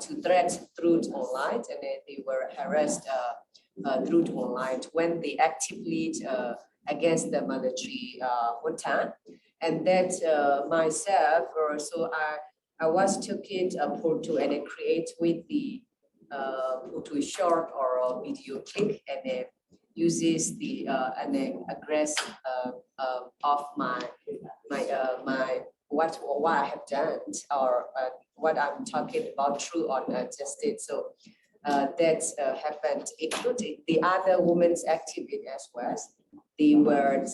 to threat through online, and then they were harassed through online when they actively against the military junta. And that myself, so I was taking a photo and I create with the photo short or a video clip and then uses the aggressive of my what I have done or what I'm talking about true or not just it. So that happened, including the other women's activity as well. They were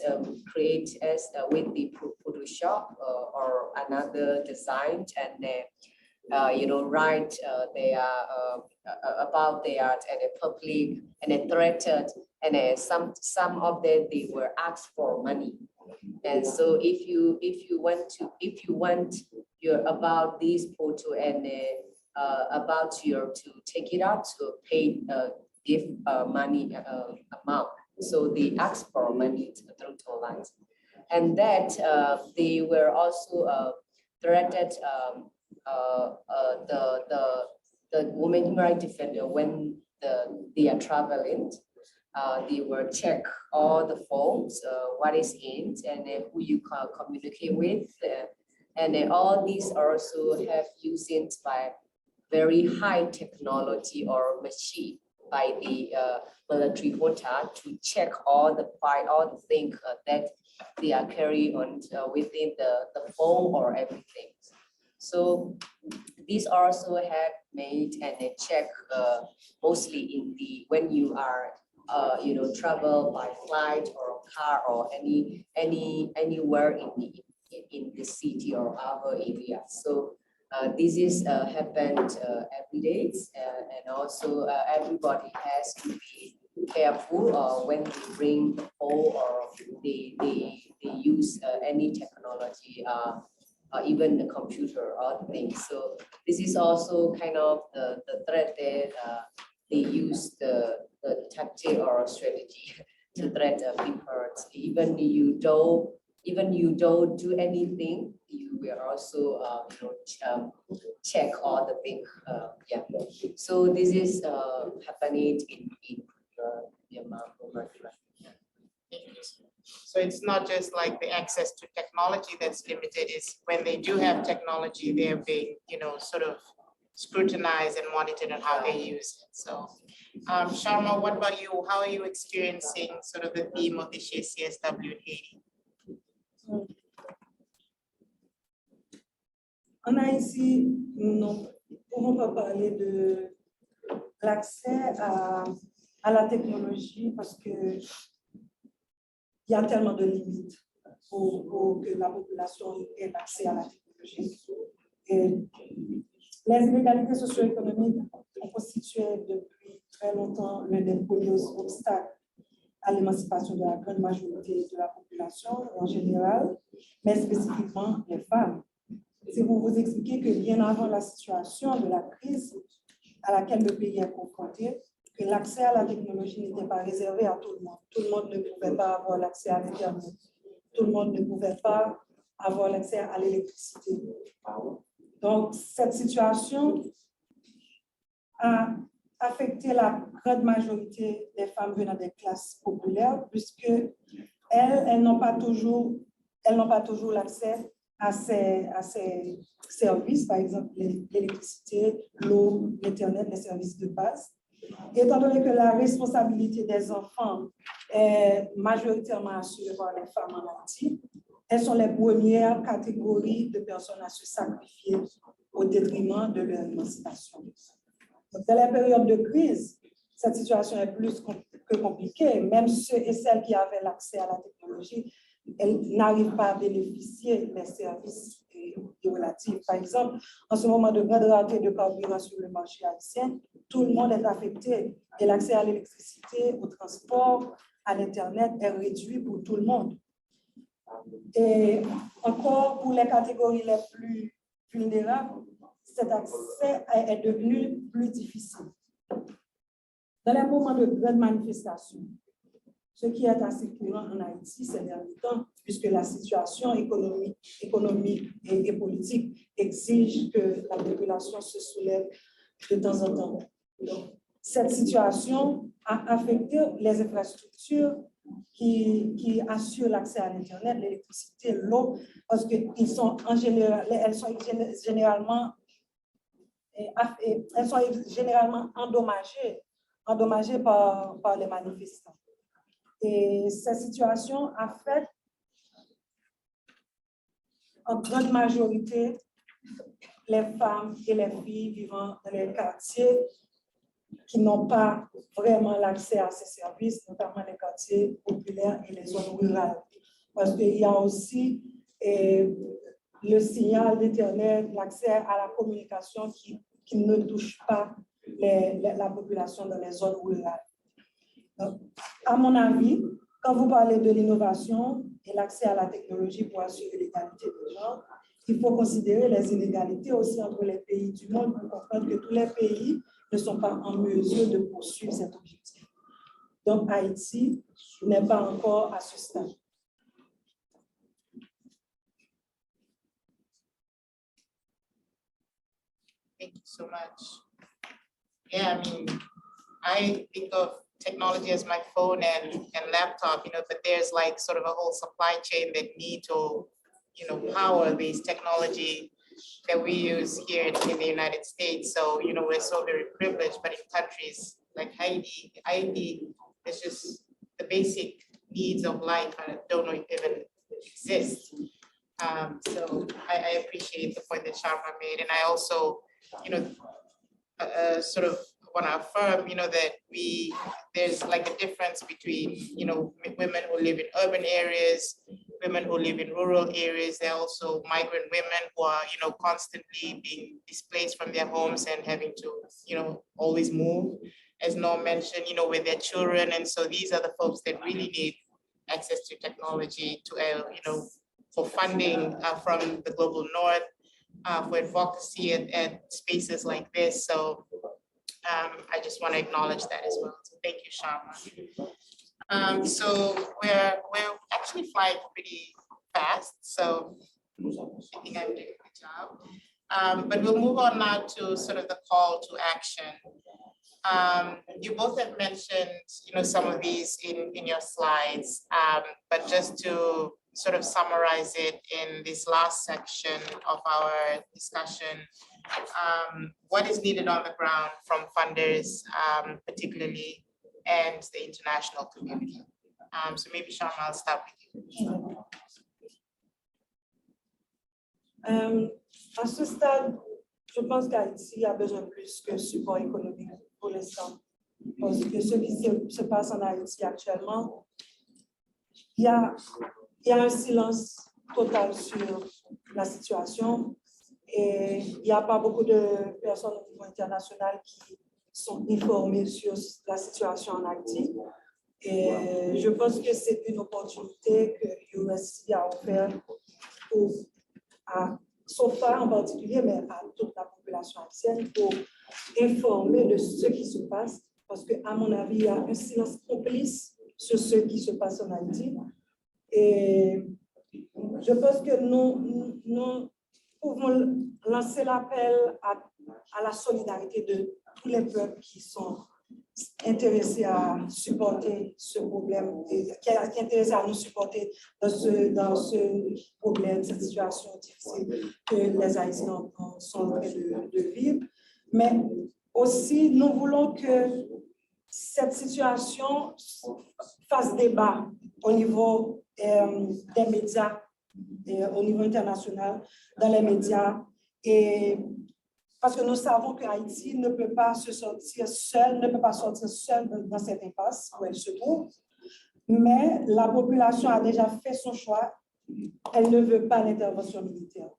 created as with the Photoshop or another design and write they are about their art and a public and a threatened and some of them they were asked for money. And so if you want your about this photo and about your to take it out to pay give money amount. So they ask for money through lines, and that they were also threatened the women human rights defender, when they are traveling, they will check all the forms, what is in, and then who you can communicate with. And then all these also have using by very high technology or machine by the military hotel to check all the things that they are carrying on within the phone or everything. So these also have made and they check mostly in the when you are travel by flight or car or anywhere in the city or other areas. So this is happened every day, and also everybody has to be careful when they bring the phone or they use any technology, even the computer or things. So this is also kind of the threat that they use the tactic or strategy to threat people. Even you don't do anything, you will also check all the things. Yeah. So this is happening in Myanmar. So it's not just like the access to technology that's limited, is when they do have technology, they're being, sort of scrutinized and monitored on how they use it. So Sharma, what about you? How are you experiencing sort of the theme of this year's CSW in Haiti? En Haïti, nous ne pouvons pas parler de l'accès à la technologie parce que il y a tellement de limites pour que la population ait accès à la technologie. Et les inégalités socio-économiques ont constitué depuis très longtemps l'un des premiers obstacles à l'émancipation de la grande majorité de la population en général, mais spécifiquement les femmes. Si vous vous expliquez que bien avant la situation de la crise à laquelle le pays est confronté, que l'accès à la technologie n'était pas réservé à tout le monde. Tout le monde ne pouvait pas avoir l'accès à l'Internet. Tout le monde ne pouvait pas avoir l'accès à l'électricité. Donc, cette situation a affecté la grande majorité des femmes venant des classes populaires, puisque elles n'ont pas toujours l'accès à ces services, par exemple l'électricité, l'eau, l'Internet, les services de base. Étant donné que la responsabilité des enfants est majoritairement assurée par les femmes en Haïti, elles sont les premières catégories de personnes à se sacrifier au détriment de leur émancipation. Dans la période de crise, cette situation est plus que compliquée. Même ceux et celles qui avaient l'accès à la technologie, elles n'arrivent pas à bénéficier des services relatifs. Par exemple, en ce moment de grande rareté de carburant sur le marché haïtien, tout le monde est affecté et l'accès à l'électricité, au transport, à l'Internet est réduit pour tout le monde. Et encore pour les catégories les plus vulnérables, cet accès est devenu plus difficile. Dans les moments de grande manifestation, ce qui est assez courant en Haïti ces derniers temps, puisque la situation économique et politique exige que la population se soulève de temps en temps. Donc, cette situation a affecté les infrastructures qui assurent l'accès à l'Internet, l'électricité, l'eau, parce qu'elles sont généralement endommagées par les manifestants. Et cette situation affecte en grande majorité les femmes et les filles vivant dans les quartiers qui n'ont pas vraiment l'accès à ces services, notamment les quartiers populaires et les zones rurales. Parce qu'il y a aussi le signal d'Internet, l'accès à la communication qui ne touche pas la population dans les zones rurales. Donc, à mon avis, quand vous parlez de l'innovation et l'accès à la technologie pour assurer l'égalité des genres, il faut considérer les inégalités aussi entre les pays du monde pour comprendre que tous les pays ne sont pas en mesure de poursuivre cet objectif. Donc, Haïti n'est pas encore à ce stade. so much. Yeah, I mean, I think of technology as my phone and laptop, but there's like sort of a whole supply chain that need to, power these technology that we use here in the United States. So, we're so very privileged, but in countries like Haiti, it's just the basic needs of life don't even exist. So I appreciate the point that Sharma made. And I also, sort of want to affirm, that there's like a difference between, women who live in urban areas, women who live in rural areas. There are also migrant women who are, constantly being displaced from their homes and having to, always move, as Norm mentioned, with their children. And so these are the folks that really need access to technology, to, for funding from the global north, for advocacy at spaces like this. So I just want to acknowledge that as well. So thank you, Sharma. So we're actually flying pretty fast. So I think I'm doing a good job. But we'll move on now to sort of the call to action. You both have mentioned, some of these in your slides, but just to sort of summarize it in this last section of our discussion, what is needed on the ground from funders, particularly, and the international community. So maybe Sharma, I'll start with you. À ce stade, je pense qu'Haïti a besoin de plus que support économique pour l'instant. Parce que ce qui se passe en Haïti actuellement, il y a un silence total sur la situation et il n'y a pas beaucoup de personnes au niveau international qui sont informées sur la situation en Haïti. Et je pense que c'est une opportunité que l'USC a offert à SOFA en particulier, mais à toute la population haïtienne pour informer de ce qui se passe. Parce qu'à mon avis, il y a un silence complice sur ce qui se passe en Haïti. Et je pense que nous pouvons lancer l'appel à la solidarité de tous les peuples qui sont intéressés à supporter ce problème, qui est intéressé à nous supporter dans ce problème, cette situation difficile que les Haïtiens sont en train de vivre. Mais aussi, nous voulons que cette situation fasse débat au niveau des médias, et au niveau international, dans les médias. Et parce que nous savons que Haïti ne peut pas se sortir seul, dans cette impasse où elle se trouve. Mais la population a déjà fait son choix. Elle ne veut pas l'intervention militaire.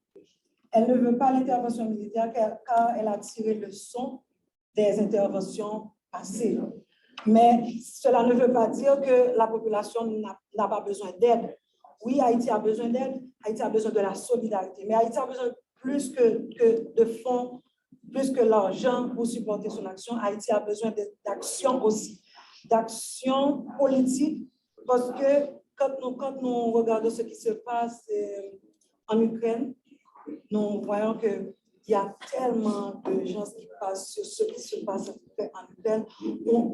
Elle ne veut pas l'intervention militaire car elle a tiré le leçon des interventions passées. Mais cela ne veut pas dire que la population n'a pas besoin d'aide. Oui, Haïti a besoin d'aide, Haïti a besoin de la solidarité, mais Haïti a besoin plus que de fonds, plus que l'argent pour supporter son action. Haïti a besoin d'action aussi, d'action politique, parce que quand nous regardons ce qui se passe en Ukraine, nous voyons qu'il y a tellement de gens qui passent sur ce qui se passe en Ukraine,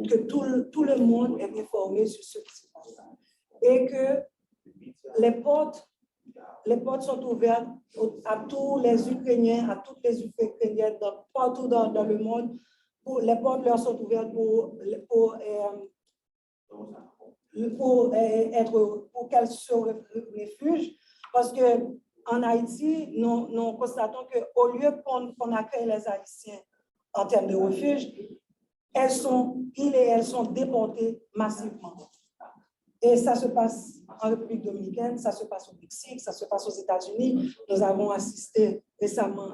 que tout le monde est informé sur ce qui se passe. Et que les portes sont ouvertes à tous les Ukrainiens, à toutes les Ukrainiennes, partout dans le monde. Les portes leur sont ouvertes pour qu'elles se réfugient. Parce qu'en Haïti, nous constatons qu'au lieu qu'on accueille les Haïtiens en termes de refuge, elles sont déportées massivement. Et ça se passe en République dominicaine, ça se passe au Mexique, ça se passe aux États-Unis. Nous avons assisté récemment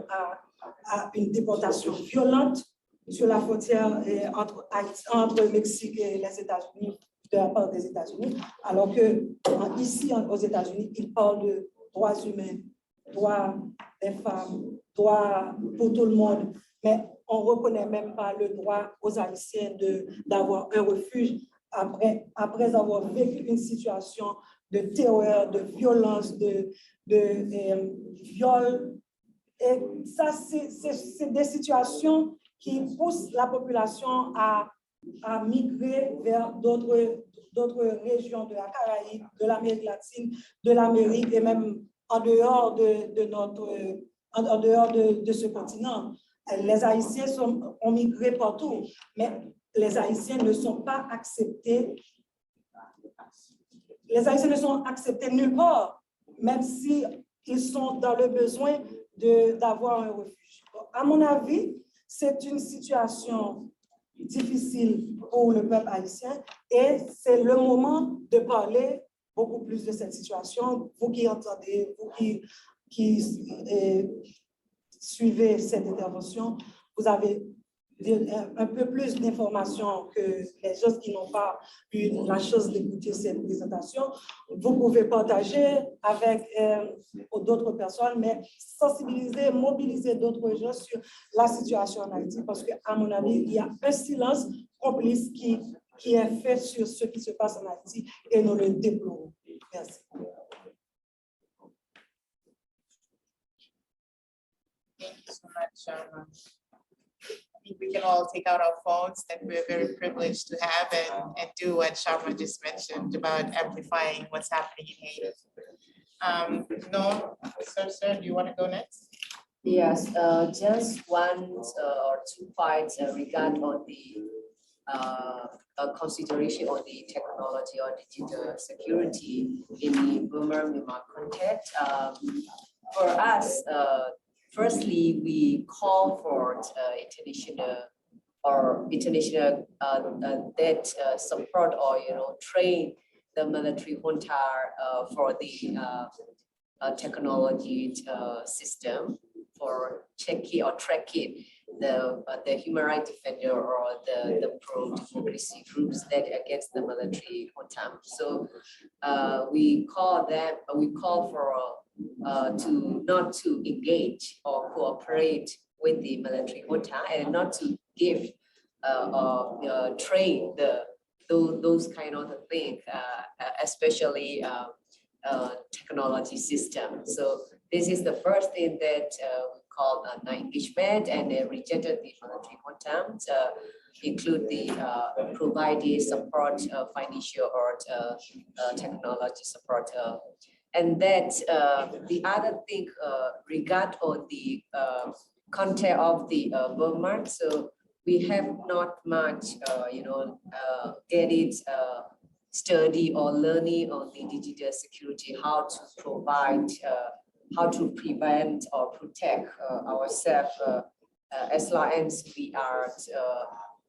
à une déportation violente sur la frontière entre le Mexique et les États-Unis, de la part des États-Unis, alors que ici aux États-Unis, ils parlent de droits humains, droits des femmes, droits pour tout le monde, mais on ne reconnaît même pas le droit aux Haïtiens d'avoir un refuge après avoir vécu une situation de terreur, de violence, de viol Et ça, c'est des situations qui poussent la population à migrer vers d'autres régions de la Caraïbe, de l'Amérique latine, de l'Amérique et même en dehors de ce continent. Les Haïtiens ont migré partout, mais les Haïtiens ne sont pas acceptés. Les Haïtiens ne sont acceptés nulle part, même si ils sont dans le besoin d'avoir un refuge. À mon avis, c'est une situation difficile pour le peuple haïtien et c'est le moment de parler beaucoup plus de cette situation. Vous qui entendez, vous qui suivez cette intervention, vous avez un peu plus d'informations que les gens qui n'ont pas eu la chance d'écouter cette présentation. Vous pouvez partager avec d'autres personnes, mais sensibiliser, mobiliser d'autres gens sur la situation en Haïti, parce qu'à mon avis, il y a un silence complice qui est fait sur ce qui se passe en Haïti et nous le déplorons. Merci. Thank you so much. I think we can all take out our phones that we're very privileged to have and do what Sharma just mentioned about amplifying what's happening in Haiti. No, sir, do you want to go next? Yes, just one or two points regarding on the consideration on the technology or digital security in the Burma Myanmar context. For us, firstly, we call for international that support or train the military junta for the technology system for checking or tracking the human rights defender or the pro-democracy groups that against the military junta. So we call for to not to engage or cooperate with the military junta and not to give train those kind of things, especially technology system. So this is the first thing that we call engagement, and they rejected the military junta, include the provided support, financial or technology support. And that the other thing regard on the content of the Burma. So we have not much, get it study or learning on the digital security, how to provide, how to prevent or protect ourselves as long as we are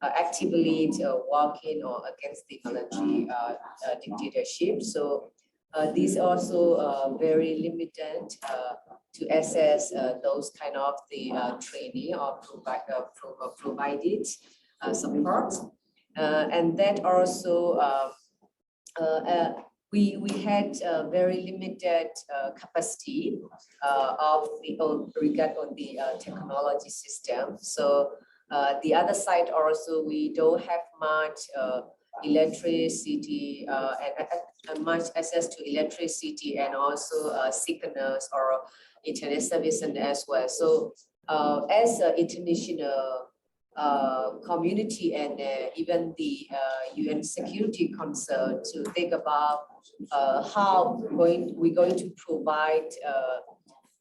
actively working or against the military dictatorship. So these also very limited to access those kind of the training or provided support. And that also we had very limited capacity of the regard on the technology system. So the other side also, we don't have much electricity and much access to electricity and also signals or internet service and as well. So as an international community and even the UN Security Council to think about how we're going to provide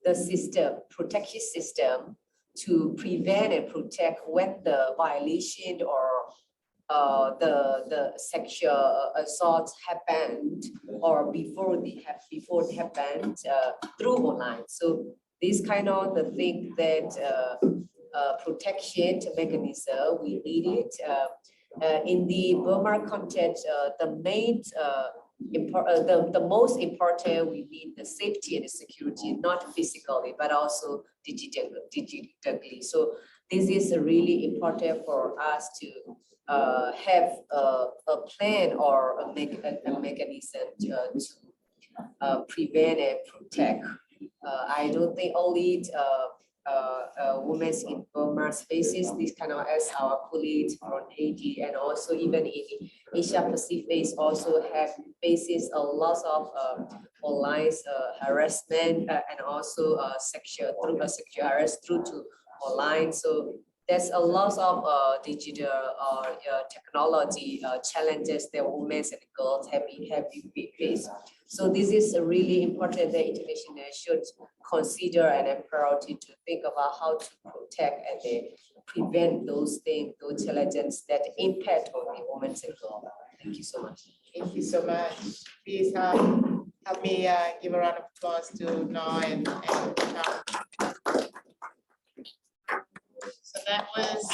the system, protection system to prevent and protect when the violation or the sexual assaults happened or before they happened through online. So this kind of the thing that protection mechanism we need it in the Burma context. The main the most important, we need the safety and the security, not physically but also digitally. So this is really important for us to have a plan or a mechanism to prevent and protect. I don't think only women in Burma faces this kind of, as our colleagues from Haiti and also even in Asia Pacific also have faces a lot of online harassment and also sexual harassment through to online. So there's a lot of digital technology challenges that women and girls have been faced. So this is really important that international should consider and a priority to think about how to protect and prevent those things, those challenges that impact on the women and girls. Thank you so much. Thank you so much. Please help me give a round of applause to Noah and Tom. So that was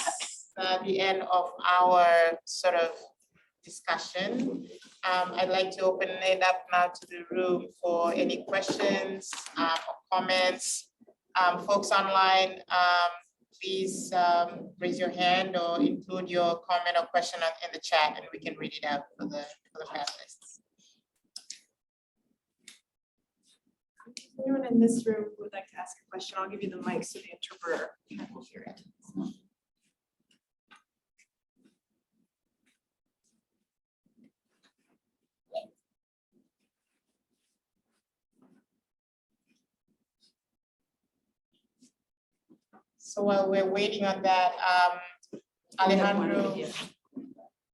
the end of our sort of discussion. I'd like to open it up now to the room for any questions or comments. Folks online, please raise your hand or include your comment or question in the chat and we can read it out for the panelists. Anyone in this room who would like to ask a question, I'll give you the mic so the interpreter will hear it. So while we're waiting on that, Alejandro.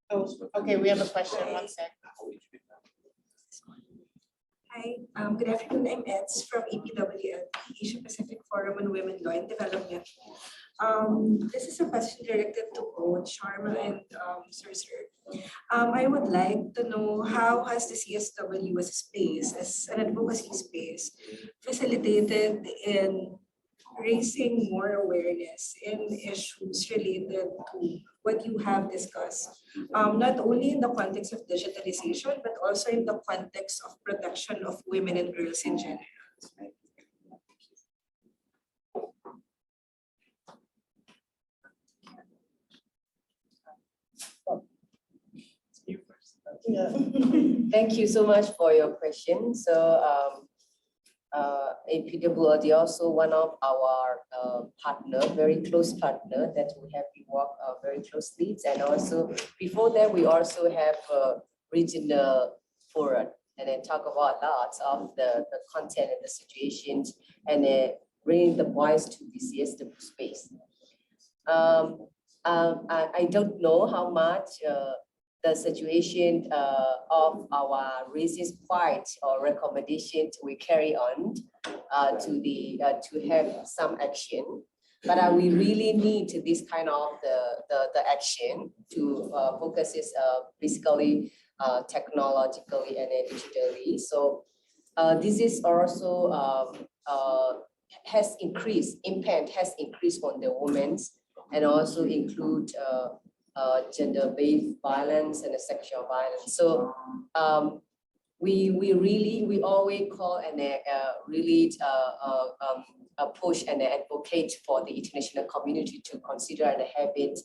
Oh, okay, we have a question, 1 sec. Hi, good afternoon. I'm Eds from APWL, Asia Pacific Forum on Women, Law and Development. This is a question directed to both Sharma and Sir. I would like to know how has the CSW as a space, as an advocacy space, facilitated in raising more awareness in issues related to what you have discussed, not only in the context of digitalization, but also in the context of protection of women and girls in general. Thank you so much for your question. So APWL also one of our partner, very close partner that we have been work very closely. And also before that, we also have a regional forum and then talk about lots of the content and the situations and bringing the voice to the CSW space. I don't know how much the situation of our racist fight or recommendations we carry on to have some action, but we really need this kind of the action to focus is basically technologically and digitally. So this is also has increased, impact has increased on the women and also include gender-based violence and sexual violence. So we always call and really push and advocate for the international community to consider and have it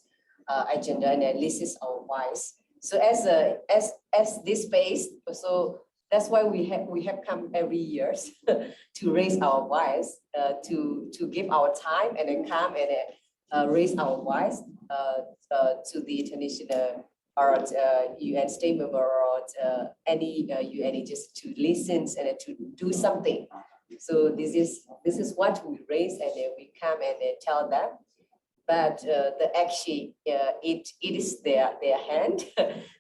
agenda and list our voice. So as this space, so that's why we have come every year to raise our voice, to give our time and then come and raise our voice to the international or UN state member or any UN agency to listen and to do something. So this is what we raise and then we come and tell them. But the action, it is their hand.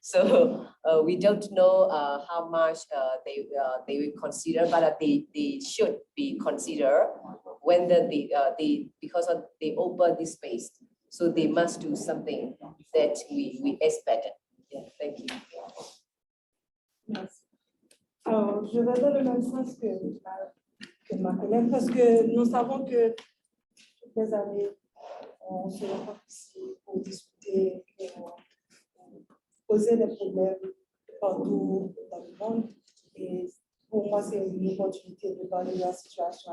So we don't know how much they will consider, but they should be considered when because they open this space. So they must do something that we expect. Yeah, thank you. Merci. Alors, je vais dans le même sens que ma collègue, parce que nous savons que toutes les années, on se rencontre ici pour discuter, pour poser des problèmes partout dans le monde. Et pour moi, c'est une opportunité de parler de la situation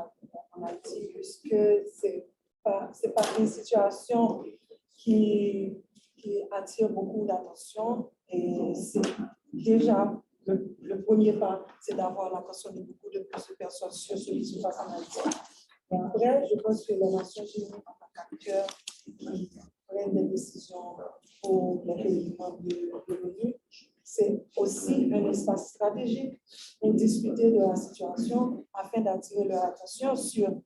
en Haïti, puisque c'est pas une situation qui attire beaucoup d'attention. Et c'est déjà le premier pas, c'est d'avoir l'attention de beaucoup de plus de personnes sur ce qui se passe en Haïti. Et après, je pense que les Nations Unies, en tant qu'acteurs qui prennent des décisions pour les pays membres de l'ONU, c'est aussi un espace stratégique pour discuter de la situation afin d'attirer leur attention sur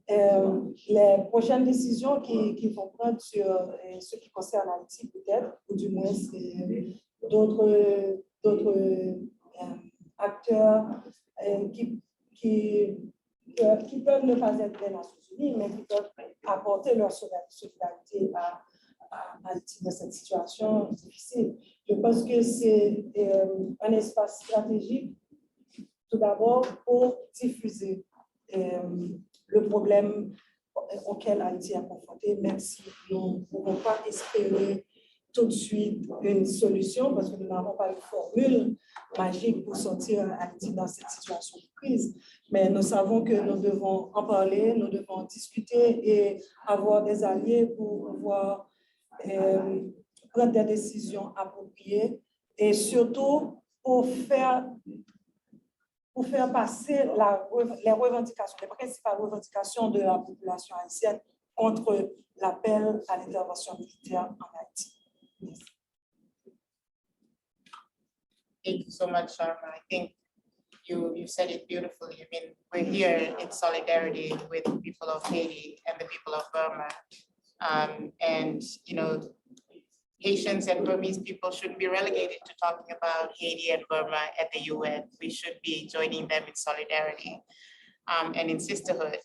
les prochaines décisions qu'ils vont prendre sur ce qui concerne Haïti peut-être, ou du moins d'autres acteurs qui peuvent ne pas être des Nations Unies, mais qui peuvent apporter leur solidarité à Haïti dans cette situation difficile. Je pense que c'est un espace stratégique, tout d'abord, pour diffuser le problème auquel Haïti est confronté, même si nous ne pouvons pas espérer tout de suite une solution, parce que nous n'avons pas une formule magique pour sortir Haïti dans cette situation de crise. Mais nous savons que nous devons en parler, nous devons discuter et avoir des alliés pour pouvoir prendre des décisions appropriées et surtout pour faire passer les revendications, les principales revendications de la population haïtienne contre l'appel à l'intervention militaire en Haïti. Yes. Thank you so much, Sharma. I think you said it beautifully. I mean, we're here in solidarity with the people of Haiti and the people of Burma. And, you know, Haitians and Burmese people shouldn't be relegated to talking about Haiti and Burma at the UN. We should be joining them in solidarity and in sisterhood,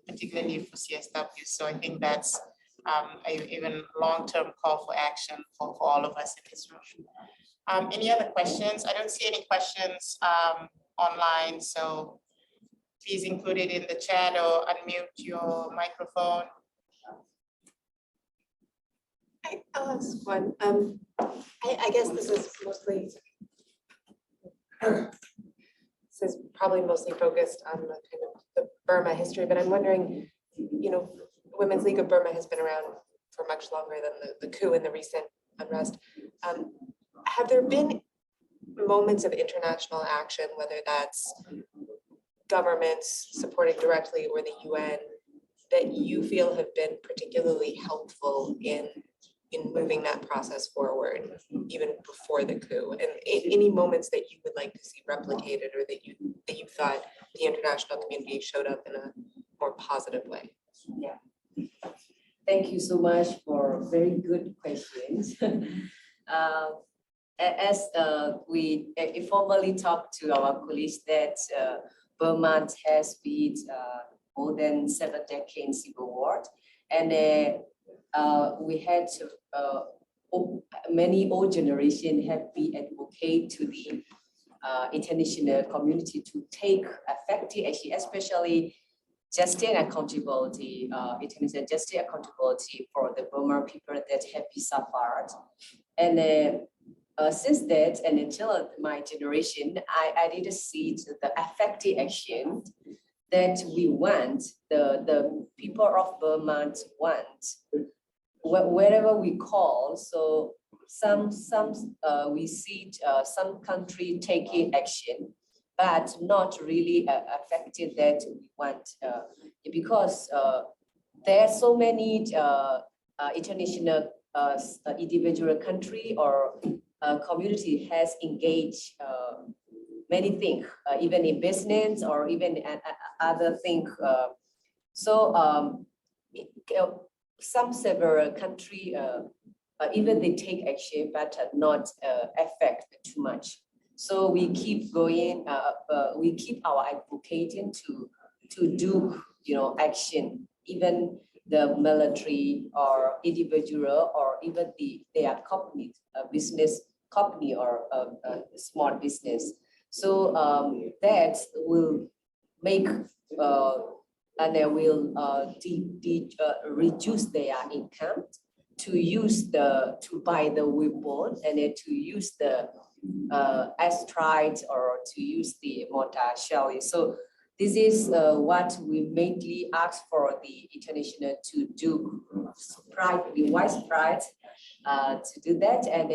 particularly for CSW. So I think that's even long-term call for action for all of us in this room. Any other questions? I don't see any questions online, so please include it in the chat or unmute your microphone. I'll ask one. I guess this is probably mostly focused on the kind of the Burma history, but I'm wondering, you know, Women's League of Burma has been around for much longer than the coup and the recent unrest. Have there been moments of international action, whether that's governments supporting directly or the UN, that you feel have been particularly helpful in moving that process forward, even before the coup? And any moments that you would like to see replicated, or that you thought the international community showed up in a more positive way? Yeah. Thank you so much for very good questions. As we informally talked to our colleagues that Burma has been more than 7 decades civil war, and we had many old generation have been advocate to the international community to take effective action, especially justice and accountability, international justice accountability for the Burma people that have been suffered. And since that, and until my generation, I didn't see the effective action that we want, the people of Burma want, wherever we call. So we see some country taking action, but not really effective that we want, because there are so many international individual country or community has engaged many things, even in business or even other things. Some several country, even they take action, but not affect too much. So we keep going. We keep our advocating to do, you know, action, even the military or individual or even their company, business company or a small business. So that will make and they will reduce their income to use to buy the weapon and then to use the airstrikes or to use the mortar shell. So this is what we mainly ask for the international to do, be widespread to do that. And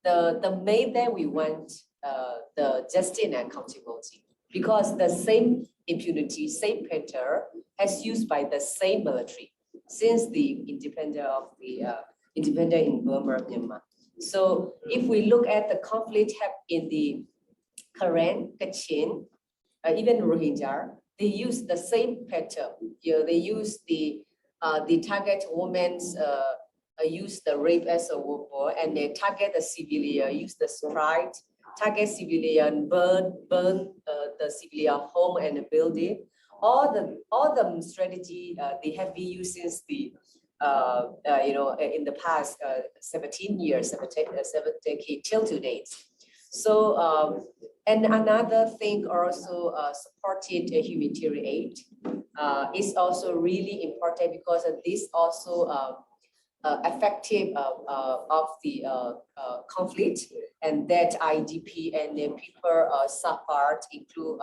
the main that we want the justice and accountability. because the same impunity, same pattern has used by the same military since the independent in Burma, Myanmar. So if we look at the conflict in the Karen, Kachin, even Rohingya, they use the same pattern. They use the target women's, use the rape as a weapon, and they target the civilian, use the strike, target civilian, burn the civilian home and the building. All the strategy they have been used since the in the past 17 years, 7 decades till to date. So and another thing also supported humanitarian aid is also really important because this also effective of the conflict, and that IDP and the people suffered include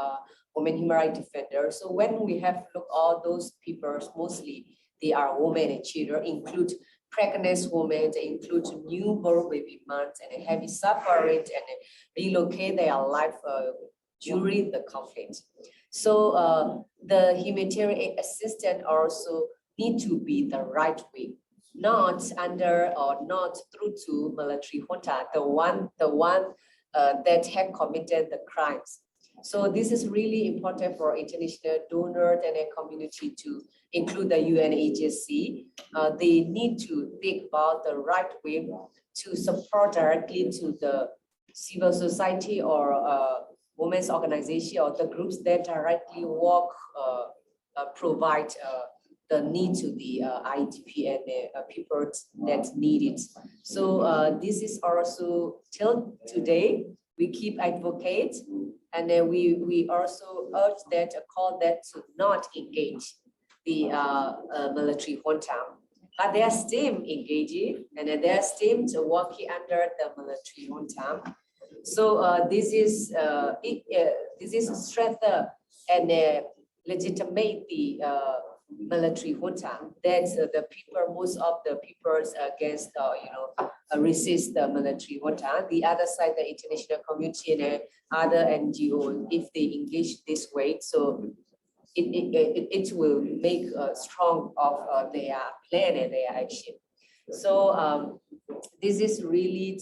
women human rights defenders. So when we have looked all those people, mostly they are women and children, include pregnant women, they include newborn baby moms and heavy suffering and relocate their life during the conflict. So the humanitarian aid assistance also need to be the right way, not under or not through to military junta, the one that have committed the crimes. So this is really important for international donors and a community to include the UN agency. They need to think about the right way to support directly to the civil society or women's organization or the groups that directly work, provide the need to the IDP and the people that need it. So this is also till today, we keep advocate, and then we also urge that, call that to not engage the military junta. But they are still engaging and they are still working under the military junta. So this is strengthen and legitimate the military junta, that the people, most of the peoples against, resist the military junta. The other side, the international community and other NGOs, if they engage this way, so it will make strong of their plan and their action. So this is really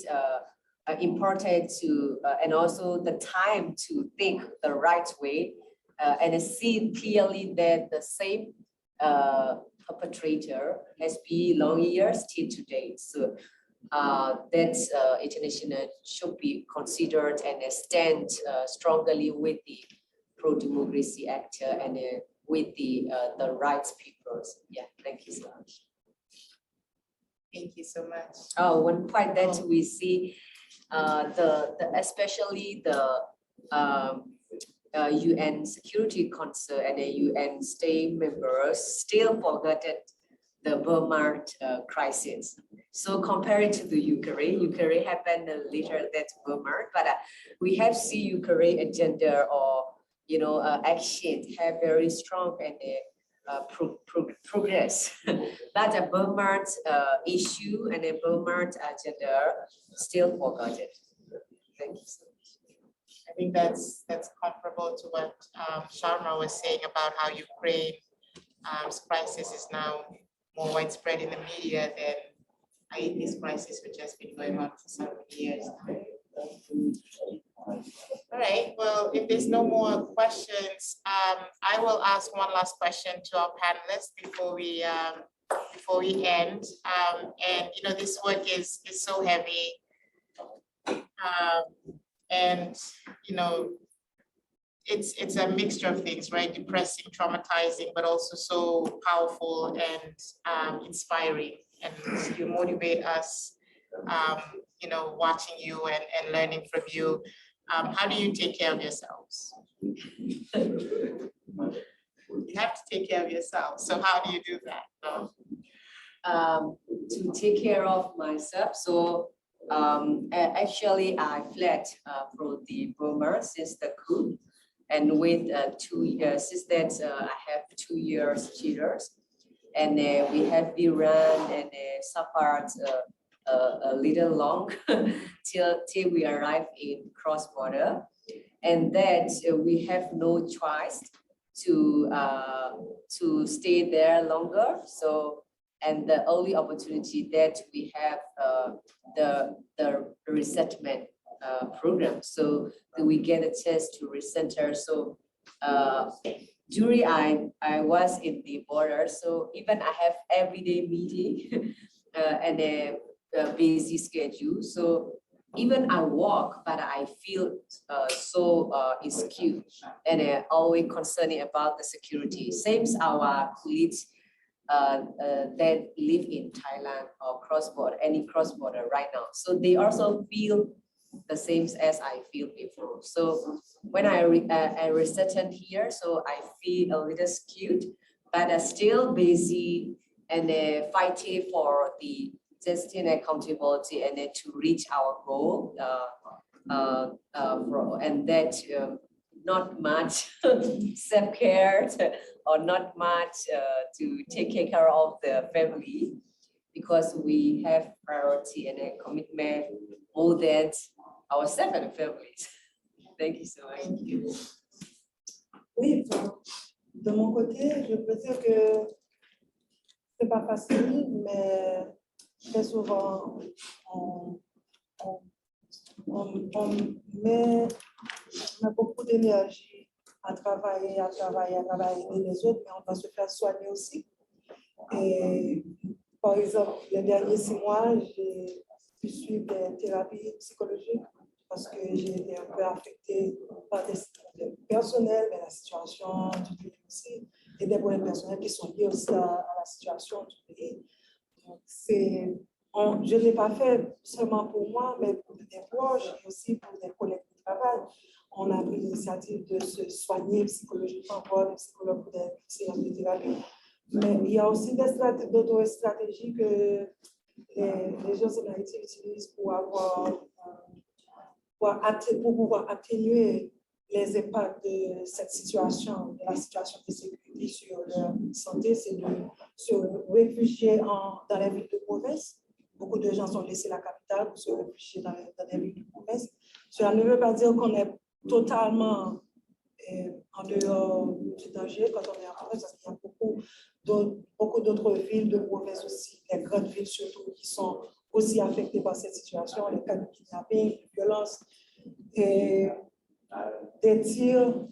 important to, and also the time to think the right way and see clearly that the same perpetrator has been long years till today. So that international should be considered and stand strongly with the pro-democracy actor and with the rights peoples. Yeah, thank you so much. Thank you so much. Oh, one point that we see, especially the UN Security Council and the UN state members still forgotten the Burma crisis. So compared to the Ukraine happened later than Burma, but we have seen Ukraine agenda or action have very strong and progress. But the Burma issue and the Burma agenda still forgotten. Thank you so much. I think that's comparable to what Sharma was saying about how Ukraine crisis is now more widespread in the media than Haiti's crisis, which has been going on for several years now. All right, well, if there's no more questions, I will ask one last question to our panelists before we end. And this work is so heavy, and it's a mixture of things, right? Depressing, traumatizing, but also so powerful and inspiring, and you motivate us. Watching you and learning from you. How do you take care of yourselves? You have to take care of yourselves. So how do you do that? To take care of myself. So actually, I fled from the Burma since the coup, and with 2 years since that I have 2 years children, and we have been run and suffered a little long till we arrive in cross border. and that we have no choice to stay there longer. So, and the only opportunity that we have the resettlement program. So that we get a chance to recenter. So during I was in the border, so even I have everyday meeting and a busy schedule. So even I walk, but I feel so insecure and always concerning about the security. Same as our colleagues that live in Thailand or cross-border, any cross-border right now. So they also feel the same as I feel before. So when I resettled here, so I feel a little skewed, but I'm still busy and fighting for the justice and accountability and to reach our goal. And that not much self-care or not much to take care of the family, because we have priority and a commitment more than ourselves and the families. Thank you so much. Oui, de mon côté, je peux dire que c'est pas facile, mais très souvent, on met beaucoup d'énergie à travailler, aider les autres, mais on doit se faire soigner aussi. Et par exemple, les derniers 6 mois, j'ai pu suivre des thérapies psychologiques parce que j'ai été un peu affectée par des problèmes personnels, mais la situation du pays aussi, et des problèmes personnels qui sont liés aussi à la situation du pays. Donc, je ne l'ai pas fait seulement pour moi, mais pour des proches et aussi pour des collègues de travail. On a pris l'initiative de se soigner psychologiquement, voir des psychologues pour des séances de thérapie. Mais il y a aussi d'autres stratégies que les gens en Haïti utilisent pour pouvoir atténuer les impacts de cette situation, de la situation de sécurité sur leur santé, c'est de se réfugier dans les villes de province. Beaucoup de gens ont laissé la capitale pour se réfugier dans les villes de province. Cela ne veut pas dire qu'on est totalement en dehors du danger quand on est en province, parce qu'il y a beaucoup d'autres villes de province aussi, les grandes villes surtout, qui sont aussi affectées par cette situation, les cas de kidnapping, de violence, et des tirs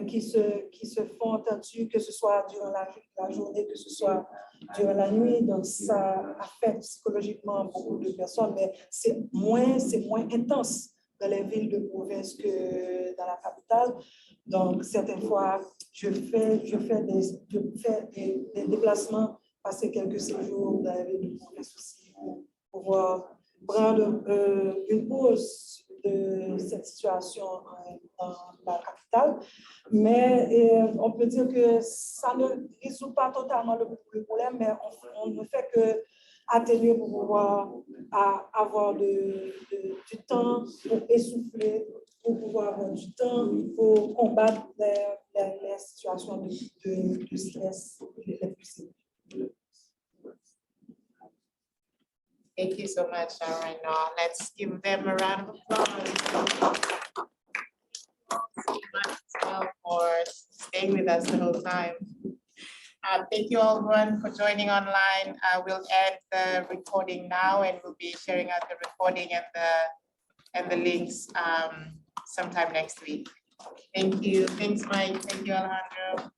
qui se font entendus, que ce soit durant la journée, que ce soit durant la nuit. Donc, ça affecte psychologiquement beaucoup de personnes, mais c'est moins intense dans les villes de province que dans la capitale. Donc, certaines fois, je fais des déplacements, passer quelques séjours dans les villes de province aussi pour pouvoir prendre une pause de cette situation dans la capitale. Mais on peut dire que ça ne résout pas totalement le problème, mais on ne fait que atténuer pour pouvoir avoir du temps pour essouffler, pour pouvoir avoir du temps pour combattre les situations de stress les plus simples. Thank you so much, Sharon. Now let's give them a round of applause. For staying with us the whole time. Thank you all everyone for joining online. We'll end the recording now, and we'll be sharing out the recording and the links sometime next week. Thank you. Thanks, Mike. Thank you, Alejandro.